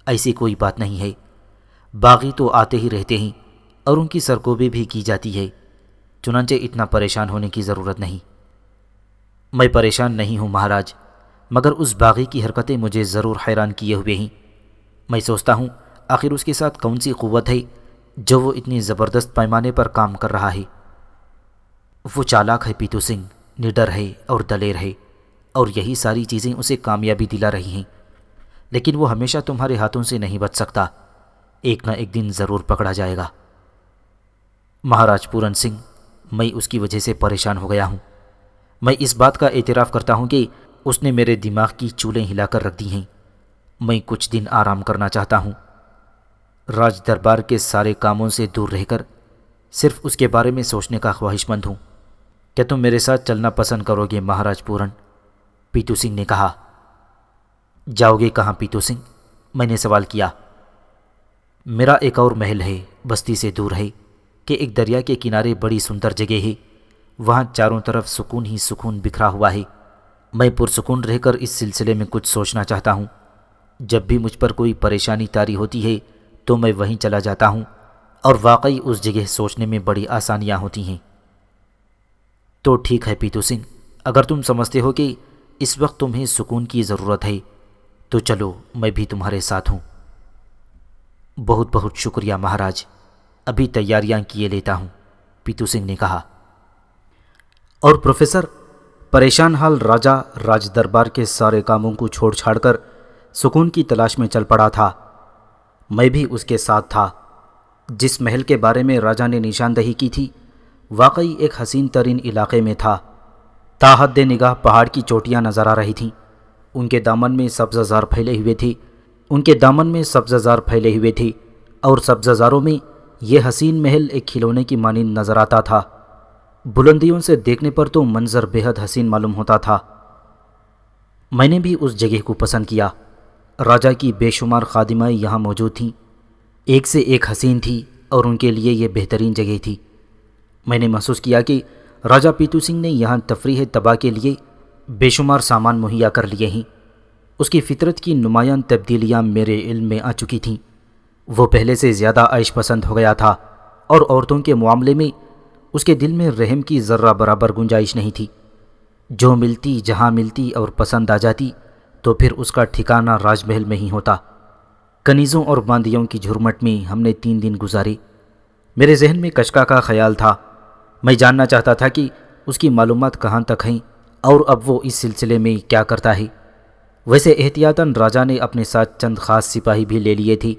ایسی کوئی بات نہیں ہے۔ باغی تو آتے ہی رہتے ہیں اور ان کی سرکوبی بھی کی جاتی ہے، چنانچہ اتنا پریشان ہونے کی ضرورت نہیں۔ میں پریشان نہیں ہوں مہاراج، مگر اس باغی کی حرکتیں مجھے ضرور حیران کیے ہوئے ہیں۔ میں سوچتا ہوں آخر اس کے ساتھ کون سی قوت ہے جو وہ اتنی زبردست پیمانے پر کام کر رہا ہے۔ وہ چالاک ہے پیتو سنگھ، نڈر ہے اور دلیر ہے، اور یہی ساری چیزیں اسے کامیابی دلا رہی ہیں، لیکن وہ ہمیشہ تمہارے ہاتھوں سے نہیں بچ سکتا، ایک نہ ایک دن ضرور پکڑا جائے گا۔ مہاراج پورن سنگھ، میں اس کی وجہ سے پریشان ہو گیا ہوں۔ میں اس بات کا اعتراف کرتا ہوں کہ اس نے میرے دماغ کی چولیں ہلا کر رکھ دی ہیں۔ میں کچھ دن آرام کرنا چاہتا ہوں، راج دربار کے سارے کاموں سے دور رہ کر صرف اس کے بارے میں سوچنے کا خواہش مند ہوں۔ کیا تم میرے ساتھ چلنا پسند کرو گے مہاراج پورن؟ پیتو سنگھ نے کہا۔ جاؤ گے کہاں پیتو سنگھ؟ میں نے سوال کیا۔ میرا ایک اور محل ہے، بستی سے دور ہے، کہ ایک دریا کے کنارے بڑی سندر جگہ ہے، وہاں چاروں طرف سکون ہی سکون بکھرا ہوا ہے۔ میں پرسکون رہ کر اس سلسلے میں کچھ سوچنا چاہتا ہوں۔ جب بھی مجھ پر کوئی پریشانی طاری ہوتی ہے تو میں وہیں چلا جاتا ہوں، اور واقعی اس جگہ سوچنے میں بڑی آسانیاں ہوتی ہیں۔ تو ٹھیک ہے پیتو سنگھ، اگر تم سمجھتے ہو کہ اس وقت تمہیں سکون کی ضرورت ہے تو چلو، میں بھی تمہارے ساتھ ہوں۔ بہت بہت شکریہ مہاراج، ابھی تیاریاں کیے لیتا ہوں، پیتو سنگھ نے کہا۔ اور پروفیسر پریشان حال راجہ راج دربار کے سارے کاموں کو چھوڑ چھاڑ کر سکون کی تلاش میں چل پڑا تھا۔ میں بھی اس کے ساتھ تھا۔ جس محل کے بارے میں راجہ نے نشاندہی کی تھی واقعی ایک حسین ترین علاقے میں تھا۔ تا حد نگاہ پہاڑ کی چوٹیاں نظر آ رہی تھیں، ان کے دامن میں سبز زار پھیلے ہوئے تھے اور سبز زاروں میں یہ حسین محل ایک کھلونے کی مانند نظر آتا تھا۔ بلندیوں سے دیکھنے پر تو منظر بے حد حسین معلوم ہوتا تھا۔ میں نے بھی اس جگہ کو پسند کیا۔ راجہ کی بے شمار خادمائیں یہاں موجود تھیں، ایک سے ایک حسین تھی اور ان کے لیے یہ بہترین جگہ تھی۔ میں نے محسوس کیا کہ راجہ پیتو سنگھ نے یہاں تفریح تباہ کے لیے بے شمار سامان مہیا کر لیے ہیں۔ اس کی فطرت کی نمایاں تبدیلیاں میرے علم میں آ چکی تھیں۔ وہ پہلے سے زیادہ عیش پسند ہو گیا تھا، اور عورتوں کے معاملے میں اس کے دل میں رحم کی ذرہ برابر گنجائش نہیں تھی۔ جو ملتی جہاں ملتی اور پسند آ جاتی تو پھر اس کا ٹھکانہ راج محل میں ہی ہوتا۔ کنیزوں اور باندیوں کی جھرمٹ میں ہم نے 3 دن گزارے۔ میرے ذہن میں کشکا کا خیال تھا۔ میں جاننا چاہتا تھا کہ اس کی معلومات کہاں تک ہیں اور اب وہ اس سلسلے میں کیا کرتا ہے۔ ویسے احتیاطاً راجہ نے اپنے ساتھ چند خاص سپاہی بھی لے لیے تھے،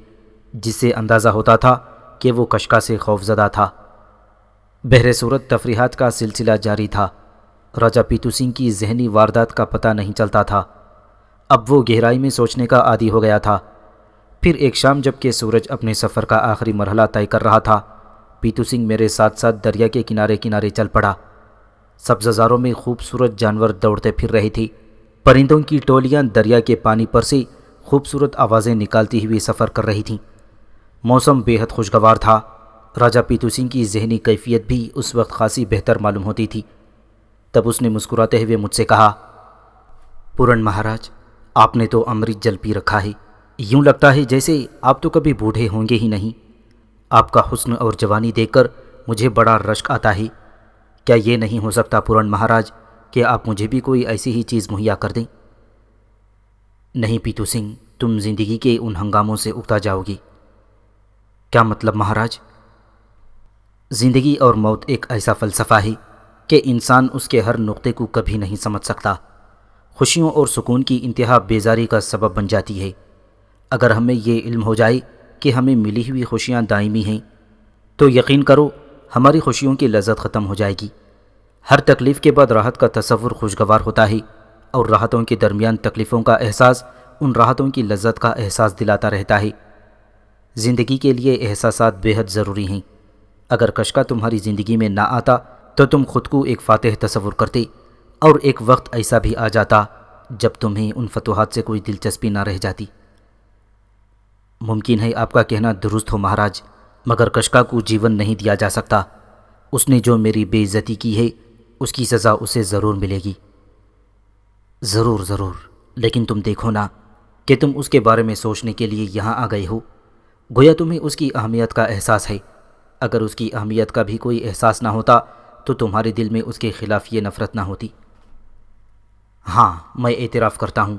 جس سے اندازہ ہوتا تھا کہ وہ کشکا سے خوف زدہ تھا۔ بہر صورت تفریحات کا سلسلہ جاری تھا۔ راجہ پیتو سنگھ کی ذہنی واردات کا پتہ نہیں چلتا تھا۔ اب وہ گہرائی میں سوچنے کا عادی ہو گیا تھا۔ پھر ایک شام جب کہ سورج اپنے سفر کا آخری مرحلہ طے کر رہا تھا، پیتو سنگھ میرے ساتھ ساتھ دریا کے کنارے کنارے چل پڑا۔ سبز زاروں میں خوبصورت جانور دوڑتے پھر رہے تھے۔ پرندوں کی ٹولیاں دریا کے پانی پر سے خوبصورت آوازیں نکالتی ہوئی سفر کر رہی تھیں۔ موسم بے حد خوشگوار تھا۔ راجہ پیتو سنگھ کی ذہنی کیفیت بھی اس وقت خاصی بہتر معلوم ہوتی تھی۔ تب اس نے مسکراتے ہوئے مجھ سے کہا، پورن مہاراج، آپ نے تو امرت جل پی رکھا ہے، یوں لگتا ہے جیسے آپ تو کبھی بوڑھے ہوں گے ہی نہیں۔ آپ کا حسن اور جوانی دیکھ کر مجھے بڑا رشک آتا ہے۔ کیا یہ نہیں ہو سکتا پورن مہاراج کہ آپ مجھے بھی کوئی ایسی ہی چیز مہیا کر دیں؟ نہیں پیتو سنگھ، تم زندگی کے ان ہنگاموں سے اکتا جاؤ گی۔ کیا مطلب مہاراج؟ زندگی اور موت ایک ایسا فلسفہ ہے کہ انسان اس کے ہر نقطے کو کبھی نہیں سمجھ سکتا۔ خوشیوں اور سکون کی انتہا بیزاری کا سبب بن جاتی ہے۔ اگر ہمیں یہ علم ہو جائے کہ ہمیں ملی ہوئی خوشیاں دائمی ہیں تو یقین کرو ہماری خوشیوں کی لذت ختم ہو جائے گی۔ ہر تکلیف کے بعد راحت کا تصور خوشگوار ہوتا ہے، اور راحتوں کے درمیان تکلیفوں کا احساس ان راحتوں کی لذت کا احساس دلاتا رہتا ہے۔ زندگی کے لیے احساسات بے حد ضروری ہیں۔ اگر کشکا تمہاری زندگی میں نہ آتا تو تم خود کو ایک فاتح تصور کرتے، اور ایک وقت ایسا بھی آ جاتا جب تمہیں ان فتوحات سے کوئی دلچسپی نہ رہ جاتی۔ ممکن ہے آپ کا کہنا درست ہو مہاراج، مگر کشکا کو جیون نہیں دیا جا سکتا۔ اس نے جو میری بے عزتی کی ہے اس کی سزا اسے ضرور ملے گی۔ ضرور ضرور، لیکن تم دیکھو نا کہ تم اس کے بارے میں سوچنے کے لیے یہاں آ گئے ہو، گویا تمہیں اس کی اہمیت کا احساس ہے۔ اگر اس کی اہمیت کا بھی کوئی احساس نہ ہوتا تو تمہارے دل میں اس کے خلاف یہ نفرت نہ ہوتی۔ ہاں، میں اعتراف کرتا ہوں،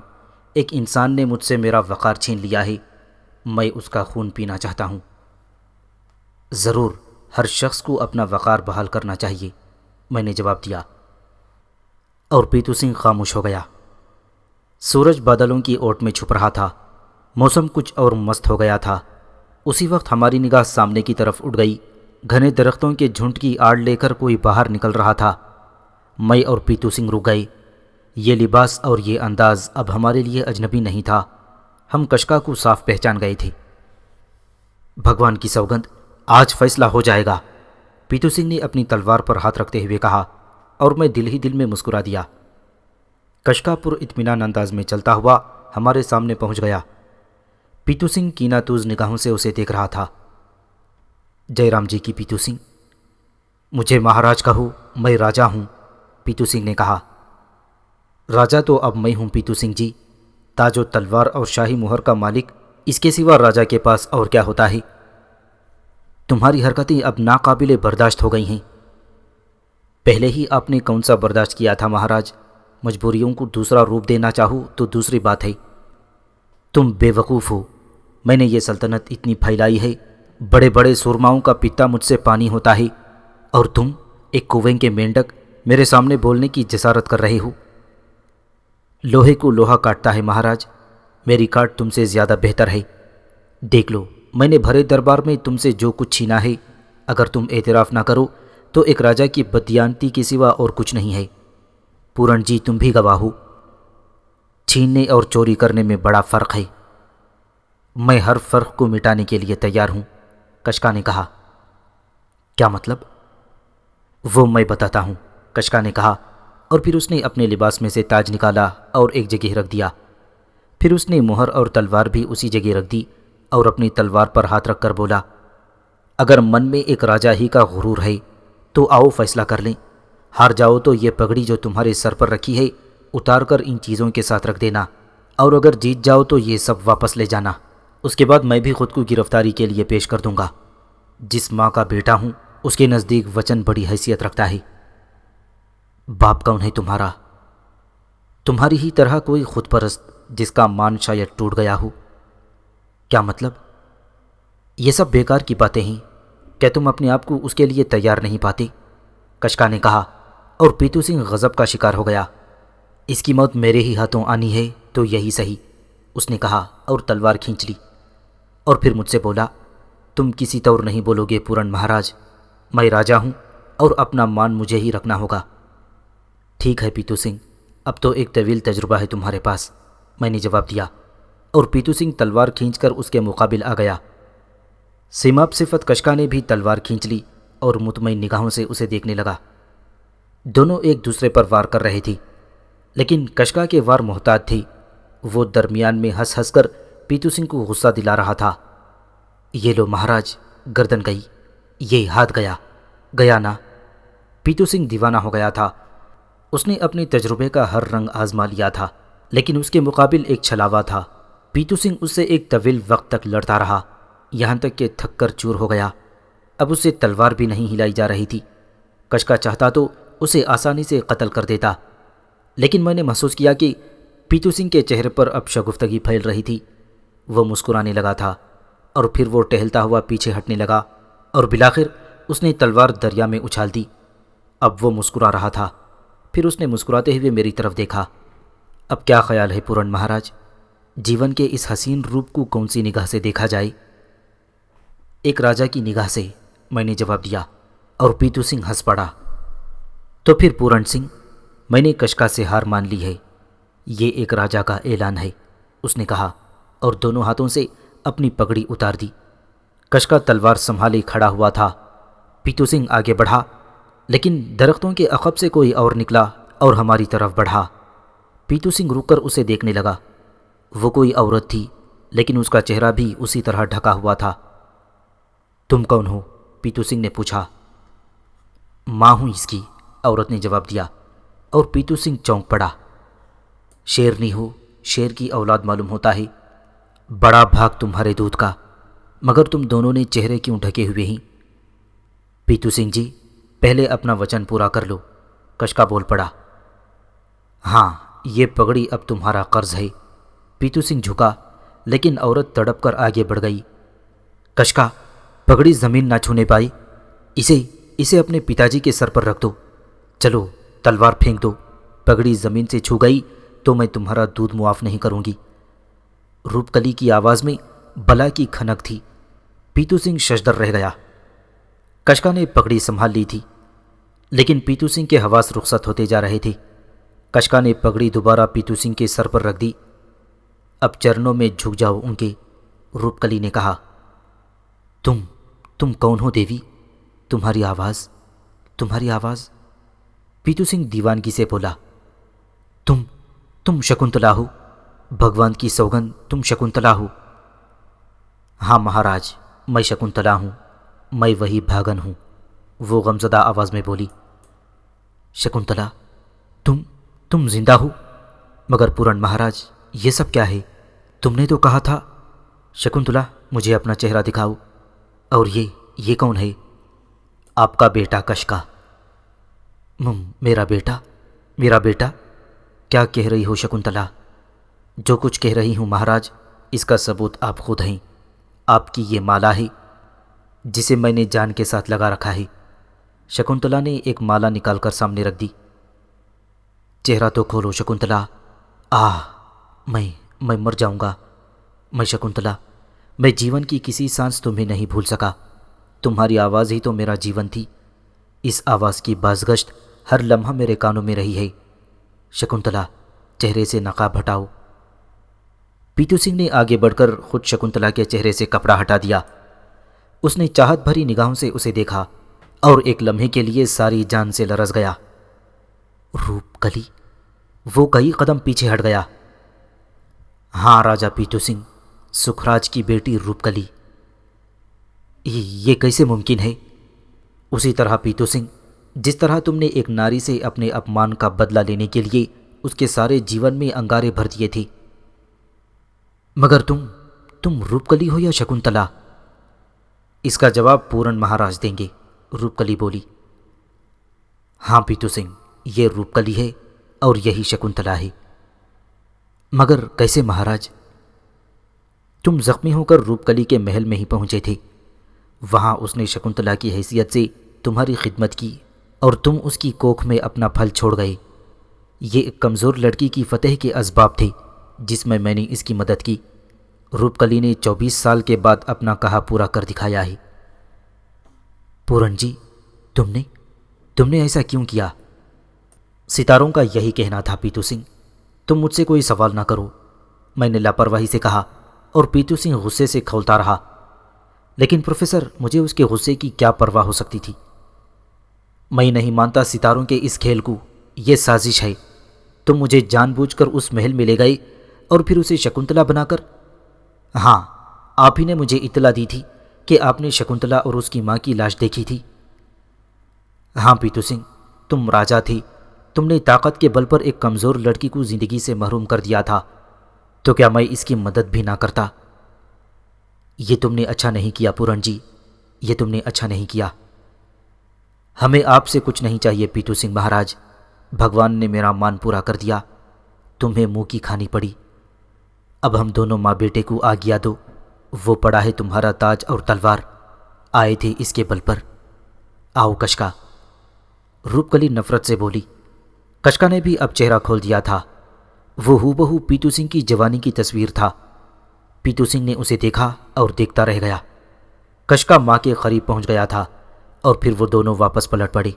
ایک انسان نے مجھ سے میرا وقار چھین لیا ہے، میں اس کا خون پینا چاہتا ہوں۔ ضرور، ہر شخص کو اپنا وقار بحال کرنا چاہیے، میں نے جواب دیا، اور پیتو سنگھ خاموش ہو گیا۔ سورج بادلوں کی اوٹ میں چھپ رہا تھا، موسم کچھ اور مست ہو گیا تھا۔ اسی وقت ہماری نگاہ سامنے کی طرف اٹھ گئی۔ گھنے درختوں کے جھنڈ کی آڑ لے کر کوئی باہر نکل رہا تھا۔ میں اور پیتو سنگھ رک گئے۔ یہ لباس اور یہ انداز اب ہمارے لیے اجنبی نہیں تھا، ہم کشکا کو صاف پہچان گئے تھے۔ بھگوان کی سوگند، آج فیصلہ ہو جائے گا، پیتو سنگھ نے اپنی تلوار پر ہاتھ رکھتے ہوئے کہا، اور میں دل ہی دل میں مسکرا دیا۔ کشکا پر اطمینان انداز میں چلتا ہوا ہمارے سامنے پہنچ گیا۔ پیتو سنگھ کینہ توز نگاہوں سے اسے دیکھ رہا تھا۔ جے رام جی کی پیتو سنگھ، مجھے مہاراج کہو، میں راجا ہوں، پیتو سنگھ نے کہا۔ راجا تو اب میں ہوں پیتو سنگھ جی، تاج و تلوار اور شاہی مہر کا مالک اس کے سوا راجا کے پاس اور کیا ہوتا ہے؟ تمہاری حرکتیں اب ناقابل برداشت ہو گئی ہیں۔ پہلے ہی آپ نے کون سا برداشت کیا تھا مہاراج؟ مجبوریوں کو دوسرا روپ دینا چاہو تو دوسری بات ہے۔ تم بے وقوف ہو، میں نے یہ سلطنت اتنی پھیلائی ہے، بڑے بڑے سرماؤں کا پتا مجھ سے پانی ہوتا ہے، اور تم ایک کنویں کے مینڈک میرے سامنے بولنے کی جسارت کر رہے ہو۔ لوہے کو لوہا کاٹتا ہے مہاراج، میری کاٹ تم سے زیادہ بہتر ہے۔ دیکھ لو، میں نے بھرے دربار میں تم سے جو کچھ چھینا ہے، اگر تم اعتراف نہ کرو تو ایک راجا کی بددیانتی کے سوا اور کچھ نہیں ہے۔ پورن جی تم بھی گواہ ہو، چھیننے اور چوری کرنے میں بڑا فرق ہے۔ میں ہر فرق کو مٹانے کے لیے تیار ہوں، کشکا نے کہا۔ کیا مطلب؟ وہ میں بتاتا ہوں، کشکا نے کہا، اور پھر اس نے اپنے لباس میں سے تاج نکالا اور ایک جگہ رکھ دیا۔ پھر اس نے مہر اور تلوار بھی اسی جگہ رکھ دی اور اپنی تلوار پر ہاتھ رکھ کر بولا، اگر من میں ایک راجا ہی کا غرور ہے تو آؤ فیصلہ کر لیں۔ ہار جاؤ تو یہ پگڑی جو تمہارے سر پر رکھی ہے اتار کر ان چیزوں کے ساتھ رکھ دینا، اور اگر جیت جاؤ تو یہ سب واپس لے جانا۔ اس کے بعد میں بھی خود کو گرفتاری کے لیے پیش کر دوں گا۔ جس ماں کا بیٹا ہوں اس کے نزدیک وچن بڑی حیثیت رکھتا ہے۔ باپ کون ہے تمہارا؟ تمہاری ہی طرح کوئی خود پرست جس کا مان شاید ٹوٹ گیا ہو۔ کیا مطلب؟ یہ سب بیکار کی باتیں ہیں، کیا تم اپنے آپ کو اس کے لیے تیار نہیں پاتے؟ کشکا نے کہا، اور پیتو سنگھ غضب کا شکار ہو گیا۔ اس کی موت میرے ہی ہاتھوں آنی ہے تو یہی صحیح، اس نے کہا اور تلوار کھینچ لی، اور پھر مجھ سے بولا، تم کسی طور نہیں بولو گے پورن مہاراج، میں راجا ہوں اور اپنا مان مجھے ہی رکھنا ہوگا۔ ٹھیک ہے پیتو سنگھ، اب تو ایک طویل تجربہ ہے تمہارے پاس، میں نے جواب دیا، اور پیتو سنگھ تلوار کھینچ کر اس کے مقابل آ گیا۔ سیماب صفت کشکا نے بھی تلوار کھینچ لی اور مطمئن نگاہوں سے اسے دیکھنے لگا۔ دونوں ایک دوسرے پر وار کر رہے تھے، لیکن کشکا کے وار محتاط تھی۔ وہ درمیان میں ہنس ہنس کر پیتو سنگھ کو غصہ دلا رہا تھا۔ یہ لو مہاراج، گردن گئی، یہ ہاتھ گیا، گیا نا۔ پیتو سنگھ دیوانہ ہو گیا تھا۔ اس نے اپنے تجربے کا ہر رنگ آزما لیا تھا، لیکن اس کے مقابل ایک چھلاوا تھا۔ پیتو سنگھ اس سے ایک طویل وقت تک لڑتا رہا، یہاں تک کہ تھک کر چور ہو گیا۔ اب اس سے تلوار بھی نہیں ہلائی جا رہی تھی۔ کشکا چاہتا تو اسے آسانی سے قتل کر دیتا، لیکن میں نے محسوس کیا کہ پیتو سنگھ کے چہرے پر اب شگفتگی پھیل رہی تھی۔ وہ مسکرانے لگا تھا، اور پھر وہ ٹہلتا ہوا پیچھے ہٹنے لگا، اور بالآخر اس نے تلوار دریا میں اچھال دی۔ اب وہ مسکرا رہا تھا۔ پھر اس نے مسکراتے ہوئے میری طرف دیکھا۔ اب کیا خیال ہے پورن مہاراج، جیون کے اس حسین روپ کو کون سی نگاہ سے دیکھا جائے؟ ایک راجا کی نگاہ سے، میں نے جواب دیا، اور پیتو سنگھ ہنس پڑا۔ تو پھر پورن سنگھ، میں نے کشکا سے ہار مان لی ہے، یہ ایک راجا کا اعلان ہے، اس نے کہا، اور دونوں ہاتھوں سے اپنی پگڑی اتار دی۔ کشکا تلوار سنبھالے کھڑا ہوا تھا۔ پیتو سنگھ آگے بڑھا، لیکن درختوں کے عقب سے کوئی اور نکلا اور ہماری طرف بڑھا۔ پیتو سنگھ رک کر اسے دیکھنے لگا۔ وہ کوئی عورت تھی، لیکن اس کا چہرہ بھی اسی طرح ڈھکا ہوا تھا۔ تم کون ہو؟ پیتو سنگھ نے پوچھا۔ ماں ہوں اس کی، عورت نے جواب دیا، اور پیتو سنگھ چونک پڑا۔ شیرنی ہو، شیر کی اولاد معلوم ہوتا ہے، بڑا بھاگ تمہارے دودھ کا، مگر تم دونوں نے چہرے کیوں ڈھکے ہوئے ہیں؟ پیتو سنگھ جی، پہلے اپنا وچن پورا کر لو، کشکا بول پڑا۔ ہاں، یہ پگڑی اب تمہارا قرض ہے۔ پیتو سنگھ جھکا، لیکن عورت تڑپ کر آگے بڑھ گئی۔ کشکا، پگڑی زمین نہ چھونے پائی، اسے اپنے پتا جی کے سر پر رکھ دو۔ چلو تلوار پھینک دو، پگڑی زمین سے چھو گئی تو میں تمہارا دودھ معاف نہیں کروں گی۔ روپ کلی کی آواز میں بلا کی کھنک تھی۔ پیتو سنگھ ششدر رہ گیا۔ کشکا نے پگڑی سنبھال لی تھی، لیکن پیتو سنگھ کے حواس رخصت ہوتے جا رہے تھے۔ کشکا نے پگڑی دوبارہ پیتو سنگھ کے سر پر رکھ دی۔ اب چرنوں میں جھک جاؤ ان کے، روپ کلی نے کہا۔ تم کون ہو دیوی؟ تمہاری آواز؟ پیتو سنگھ دیوانگی سے بولا۔ تم شکنتلا ہو؟ بھگوان کی سوگند تم شکنتلا ہو؟ ہاں مہاراج، میں شکنتلا ہوں، میں وہی بھاگن ہوں، وہ غمزدہ آواز میں بولی۔ شکنتلا، تم زندہ ہو؟ مگر پورن مہاراج، یہ سب کیا ہے؟ تم نے تو کہا تھا۔ شکنتلا، مجھے اپنا چہرہ دکھاؤ۔ اور یہ کون ہے؟ آپ کا بیٹا کشکا۔ میرا بیٹا؟ کیا کہہ رہی ہو شکنتلا؟ جو کچھ کہہ رہی ہوں مہاراج، اس کا ثبوت آپ خود ہیں۔ آپ کی یہ مالا ہے جسے میں نے جان کے ساتھ لگا رکھا ہے۔ شکنتلا نے ایک مالا نکال کر سامنے رکھ دی۔ چہرہ تو کھولو شکنتلا۔ میں مر جاؤں گا۔ میں شکنتلا، میں جیون کی کسی سانس تمہیں نہیں بھول سکا۔ تمہاری آواز ہی تو میرا جیون تھی۔ اس آواز کی بازگشت ہر لمحہ میرے کانوں میں رہی ہے۔ شکنتلا، چہرے سے نقاب ہٹاؤ۔ پیتو سنگھ نے آگے بڑھ کر خود شکنتلا کے چہرے سے کپڑا ہٹا دیا۔ اس نے چاہت بھری نگاہوں سے اسے دیکھا اور ایک لمحے کے لیے ساری جان سے لرز گیا۔ روپ کلی؟ وہ کئی قدم پیچھے ہٹ گیا۔ ہاں راجہ پیتو سنگھ، سکھراج کی بیٹی روپ کلی۔ یہ کیسے ممکن ہے؟ اسی طرح پیتو سنگھ، جس طرح تم نے ایک ناری سے اپنے اپمان کا بدلہ لینے کے لیے اس کے سارے جیون میں انگارے بھر دیے تھے۔ مگر تم روپ کلی ہو یا شکنتلا؟ اس کا جواب پورن مہاراج دیں گے، روپ کلی بولی۔ ہاں پیتو سنگھ، یہ روپ کلی ہے اور یہی شکنتلا ہے۔ مگر کیسے مہاراج؟ تم زخمی ہو کر روپ کلی کے محل میں ہی پہنچے تھے۔ وہاں اس نے شکنتلا کی حیثیت سے تمہاری خدمت کی اور تم اس کی کوکھ میں اپنا پھل چھوڑ گئے۔ یہ ایک کمزور لڑکی کی فتح کے اسباب تھے جس میں نے اس کی مدد کی۔ روپ کلی نے 24 سال کے بعد اپنا کہا پورا کر دکھایا ہے۔ پورن جی، تم نے ایسا کیوں کیا؟ ستاروں کا یہی کہنا تھا پیتو سنگھ، تم مجھ سے کوئی سوال نہ کرو، میں نے لاپرواہی سے کہا، اور پیتو سنگھ غصے سے کھولتا رہا۔ لیکن پروفیسر، مجھے اس کے غصے کی کیا پرواہ ہو سکتی تھی؟ میں نہیں مانتا ستاروں کے اس کھیل کو، یہ سازش ہے۔ تم مجھے جان بوجھ کر اس محل میں لے گئے اور پھر اسے شکنتلا بنا کر۔ ہاں، آپ ہی نے مجھے اطلاع دی تھی کہ آپ نے شکنتلا اور اس کی ماں کی لاش دیکھی تھی۔ ہاں پیتو سنگھ، تم راجا تھے، تم نے طاقت کے بل پر ایک کمزور لڑکی کو زندگی سے محروم کر دیا تھا، تو کیا میں اس کی مدد بھی نہ کرتا؟ یہ تم نے اچھا نہیں کیا پورن جی، یہ تم نے اچھا نہیں کیا۔ ہمیں آپ سے کچھ نہیں چاہیے پیتو سنگھ مہاراج، بھگوان نے میرا مان پورا کر دیا، تمہیں منہ کی کھانی پڑی۔ اب ہم دونوں ماں بیٹے کو آگیا دو، وہ پڑا ہے تمہارا تاج اور تلوار، آئے تھے اس کے بل پر۔ آؤ کشکا، روپ کلی نفرت سے بولی۔ کشکا نے بھی اب چہرہ کھول دیا تھا، وہ ہو بہو پیتو سنگھ کی جوانی کی تصویر تھا۔ پیتو سنگھ نے اسے دیکھا اور دیکھتا رہ گیا۔ کشکا ماں کے قریب پہنچ گیا تھا اور پھر وہ دونوں واپس پلٹ پڑے۔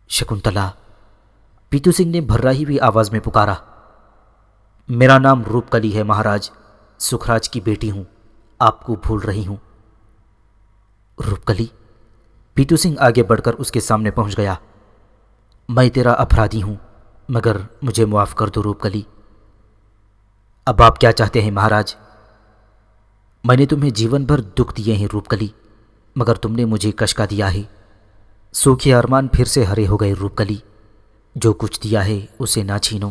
شکنتلا، پیتو سنگھ نے بھررائی ہوئی آواز میں پکارا۔ میرا نام روپ کلی ہے مہاراج، سکھراج کی بیٹی ہوں، آپ کو بھول رہی ہوں۔ روپ کلی؟ پیتو سنگھ آگے بڑھ کر اس کے سامنے پہنچ گیا۔ میں تیرا اپرادھی ہوں، مگر مجھے معاف کر دو روپ کلی۔ اب آپ کیا چاہتے ہیں مہاراج؟ میں نے تمہیں جیون بھر دکھ دیے ہیں روپ کلی، مگر تم نے مجھے کشکا دیا ہے۔ سوکھے ارمان پھر سے ہرے ہو گئے روپ کلی، جو کچھ دیا ہے اسے نہ چھینو۔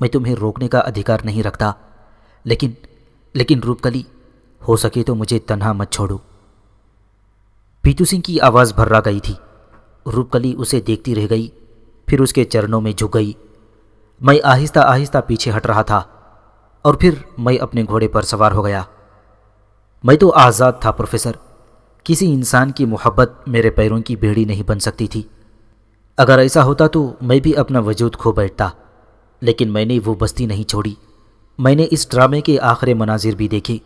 میں تمہیں روکنے کا ادھیکار نہیں رکھتا، لیکن روپ کلی، ہو سکے تو مجھے تنہا مت چھوڑو۔ پیتو سنگھ کی آواز بھرا گئی تھی۔ روپ کلی اسے دیکھتی رہ گئی، پھر اس کے چرنوں میں جھک گئی۔ میں آہستہ آہستہ پیچھے ہٹ رہا تھا اور پھر میں اپنے گھوڑے پر سوار ہو گیا۔ میں تو آزاد تھا پروفیسر، کسی انسان کی محبت میرے پیروں کی بیڑی نہیں بن سکتی تھی۔ اگر ایسا ہوتا تو میں بھی اپنا وجود کھو بیٹھتا، لیکن میں نے وہ بستی نہیں چھوڑی۔ میں نے اس ڈرامے کے آخری مناظر بھی دیکھے۔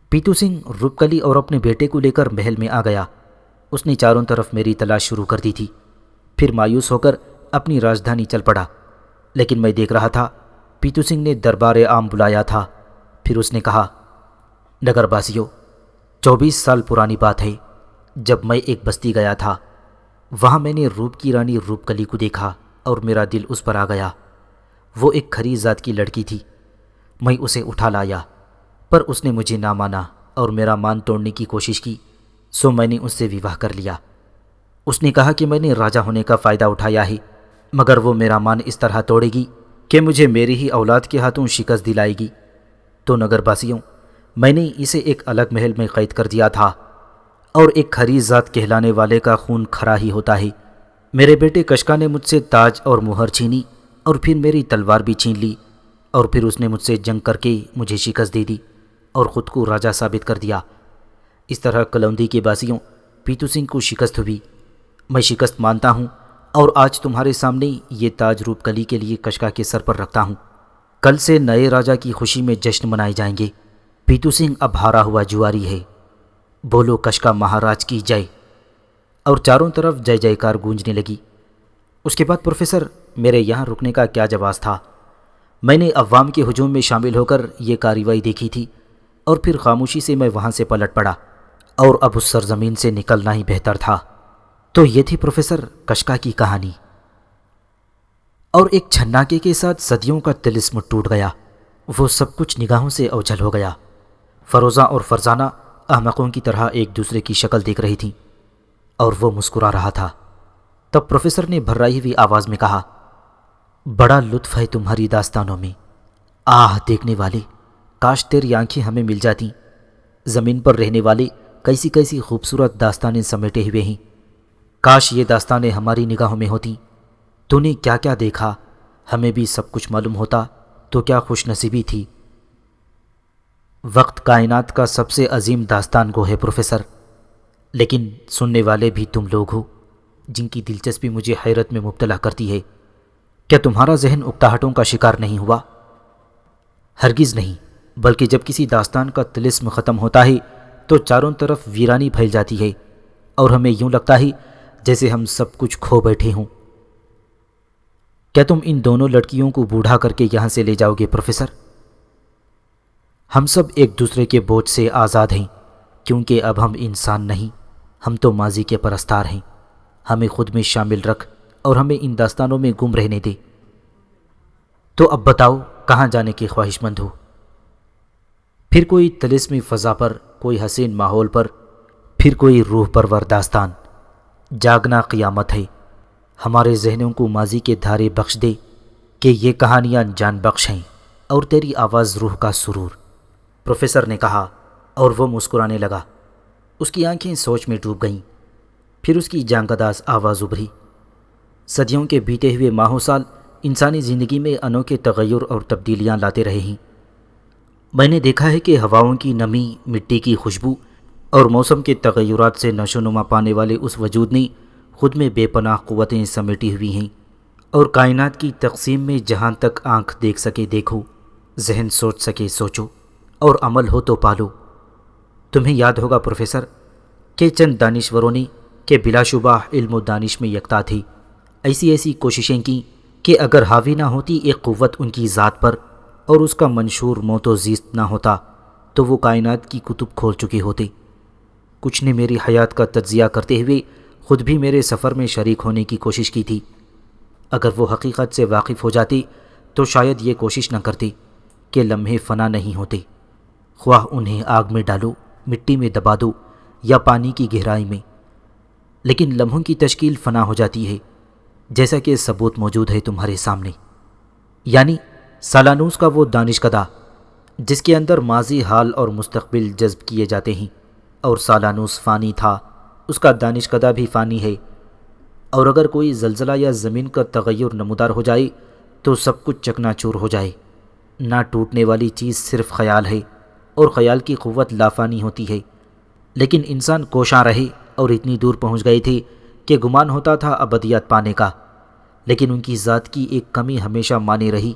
پیتو سنگھ روپ کلی اور اپنے بیٹے کو لے کر محل میں آ گیا۔ اس نے چاروں طرف میری تلاش شروع کر دی تھی، پھر مایوس ہو کر اپنی راجدھانی چل پڑا، لیکن میں دیکھ رہا تھا پیتو سنگھ نے دربار عام بلایا تھا۔ پھر اس نے کہا، نگر باسیوں، 24 سال پرانی بات ہے، جب میں ایک بستی گیا تھا، وہاں میں نے روپ کی رانی روپ کلی کو دیکھا اور میرا دل اس پر آ گیا۔ وہ ایک کھری ذات کی لڑکی تھی۔ میں اسے اٹھا لایا، پر اس نے مجھے نہ مانا اور میرا مان توڑنے کی کوشش کی، سو میں نے اس سے وواہ کر لیا۔ اس نے کہا کہ میں نے راجا ہونے کا فائدہ اٹھایا ہے، مگر وہ میرا مان اس طرح توڑے گی کہ مجھے میری ہی اولاد کے ہاتھوں شکست دلائے گی۔ تو نگر باسیوں، میں نے اسے ایک الگ محل میں قید کر دیا تھا، اور ایک کھری ذات کہلانے والے کا خون کھرا ہی ہوتا ہے۔ میرے بیٹے کشکا نے مجھ سے تاج اور مہر چھینی، اور پھر میری تلوار بھی چھین لی، اور پھر اس نے مجھ سے جنگ کر کے مجھے شکست دے دی اور خود کو راجا ثابت کر دیا۔ اس طرح کلوندی کے باسیوں پیتو سنگھ کو شکست ہوئی۔ میں شکست مانتا ہوں، اور آج تمہارے سامنے یہ تاج روپ کلی کے لیے کشکا کے سر پر رکھتا ہوں۔ کل سے نئے راجا کی خوشی میں جشن منائے جائیں گے۔ پیتو سنگھ اب ہارا ہوا جواری ہے، بولو کشکا مہاراج کی جے۔ اور چاروں طرف جے جے کار گونجنے لگی۔ اس کے بعد پروفیسر، میرے یہاں رکنے کا کیا جواز تھا؟ میں نے عوام کے ہجوم میں شامل ہو کر یہ کارروائی دیکھی تھی، اور پھر خاموشی سے میں وہاں سے پلٹ پڑا، اور اب اس سرزمین سے نکلنا ہی بہتر تھا۔ تو یہ تھی پروفیسر کشکا کی کہانی، اور ایک چھناکے کے ساتھ صدیوں کا طلسم ٹوٹ گیا۔ وہ سب کچھ نگاہوں سے اوجھل ہو گیا۔ فروزہ اور فرزانہ احمقوں کی طرح ایک دوسرے کی شکل دیکھ رہی تھیں، اور وہ مسکرا رہا تھا۔ تب پروفیسر نے بھرائی ہوئی آواز میں کہا، بڑا لطف ہے تمہاری داستانوں میں، آہ دیکھنے والے، کاش تیری آنکھیں ہمیں مل جاتی۔ زمین پر رہنے والے کیسی کیسی خوبصورت داستانیں سمیٹے ہوئے ہیں، کاش یہ داستانیں ہماری نگاہوں میں ہوتیں۔ تو نے کیا کیا دیکھا، ہمیں بھی سب کچھ معلوم ہوتا تو کیا خوش نصیبی تھی۔ وقت کائنات کا سب سے عظیم داستان گو ہے پروفیسر، لیکن سننے والے بھی تم لوگ ہو، جن کی دلچسپی مجھے حیرت میں مبتلا کرتی ہے۔ کیا تمہارا ذہن اکتاہٹوں کا شکار نہیں ہوا؟ ہرگز نہیں، بلکہ جب کسی داستان کا طلسم ختم ہوتا ہے تو چاروں طرف ویرانی پھیل جاتی ہے، اور ہمیں یوں لگتا ہے جیسے ہم سب کچھ کھو بیٹھے ہوں۔ کیا تم ان دونوں لڑکیوں کو بوڑھا کر کے یہاں سے لے جاؤ گے پروفیسر؟ ہم سب ایک دوسرے کے بوجھ سے آزاد ہیں، کیونکہ اب ہم انسان نہیں، ہم تو ماضی کے پرستار ہیں۔ ہمیں خود میں شامل رکھ اور ہمیں ان داستانوں میں گم رہنے دے۔ تو اب بتاؤ کہاں جانے کی خواہش مند ہو؟ پھر کوئی طلسمی فضا پر، کوئی حسین ماحول پر، پھر کوئی روح پرور داستان۔ جاگنا قیامت ہے۔ ہمارے ذہنوں کو ماضی کے دھارے بخش دے کہ یہ کہانیاں جان بخش ہیں، اور تیری آواز روح کا سرور، پروفیسر نے کہا، اور وہ مسکرانے لگا۔ اس کی آنکھیں سوچ میں ڈوب گئیں۔ پھر اس کی جانگداز آواز ابھری، صدیوں کے بیتے ہوئے ماہوں سال انسانی زندگی میں انوکھے تغیر اور تبدیلیاں لاتے رہے ہیں۔ میں نے دیکھا ہے کہ ہواؤں کی نمی، مٹی کی خوشبو اور موسم کے تغیرات سے نشو نما پانے والے اس وجود نے خود میں بے پناہ قوتیں سمیٹی ہوئی ہیں، اور کائنات کی تقسیم میں جہاں تک آنکھ دیکھ سکے دیکھو، ذہن سوچ سکے سوچو، اور عمل ہو تو پالو۔ تمہیں یاد ہوگا پروفیسر کہ چند دانشوروں نے کہ بلا شبہ علم و دانش میں یکتا تھی، ایسی کوششیں کیں کہ اگر حاوی نہ ہوتی ایک قوت ان کی ذات پر، اور اس کا منشور موت و زیست نہ ہوتا، تو وہ کائنات کی کتب کھول چکے ہوتے۔ کچھ نے میری حیات کا تجزیہ کرتے ہوئے خود بھی میرے سفر میں شریک ہونے کی کوشش کی تھی۔ اگر وہ حقیقت سے واقف ہو جاتے تو شاید یہ کوشش نہ کرتے کہ لمحے فنا نہیں ہوتے، خواہ انہیں آگ میں ڈالو، مٹی میں دبا دو، یا پانی کی گہرائی میں، لیکن لمحوں کی تشکیل فنا ہو جاتی ہے، جیسا کہ ثبوت موجود ہے تمہارے سامنے۔ یعنی سالانوس کا وہ دانشکدہ جس کے اندر ماضی، حال اور مستقبل جذب کیے جاتے ہیں، اور سالانوس فانی تھا، اس کا دانشکدہ بھی فانی ہے۔ اور اگر کوئی زلزلہ یا زمین کا تغیر نمودار ہو جائے تو سب کچھ چکنا چور ہو جائے۔ نہ ٹوٹنے والی چیز صرف خیال ہے، اور خیال کی قوت لافانی ہوتی ہے۔ لیکن انسان کوشاں رہے اور اتنی دور پہنچ گئے تھے کہ گمان ہوتا تھا ابدیت پانے کا، لیکن ان کی ذات کی ایک کمی ہمیشہ مانے رہی،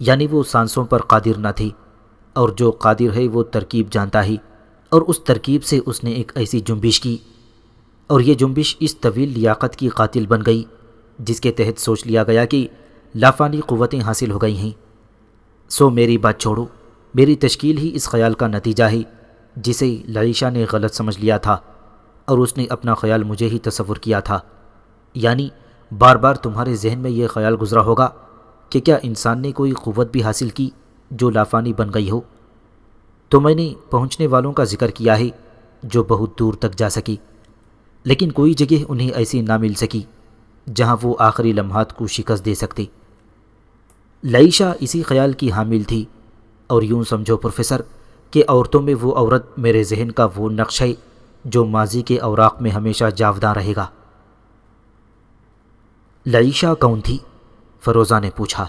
یعنی وہ سانسوں پر قادر نہ تھے، اور جو قادر ہے وہ ترکیب جانتا ہے، اور اس ترکیب سے اس نے ایک ایسی جنبش کی، اور یہ جنبش اس طویل لیاقت کی قاتل بن گئی جس کے تحت سوچ لیا گیا کہ لافانی قوتیں حاصل ہو گئی ہیں۔ سو میری بات چھوڑو، میری تشکیل ہی اس خیال کا نتیجہ ہے جسے لعیشہ نے غلط سمجھ لیا تھا، اور اس نے اپنا خیال مجھے ہی تصور کیا تھا۔ یعنی بار بار تمہارے ذہن میں یہ خیال گزرا ہوگا کہ کیا انسان نے کوئی قوت بھی حاصل کی جو لافانی بن گئی ہو؟ تو میں نے پہنچنے والوں کا ذکر کیا ہے جو بہت دور تک جا سکی، لیکن کوئی جگہ انہیں ایسی نہ مل سکی جہاں وہ آخری لمحات کو شکست دے سکتے۔ لعیشہ اسی خیال کی حامل تھی، اور یوں سمجھو پروفیسر کہ عورتوں میں وہ عورت میرے ذہن کا وہ نقش ہے جو ماضی کے اوراق میں ہمیشہ جاوداں رہے گا۔ لعیشہ کون تھی؟ فروزہ نے پوچھا۔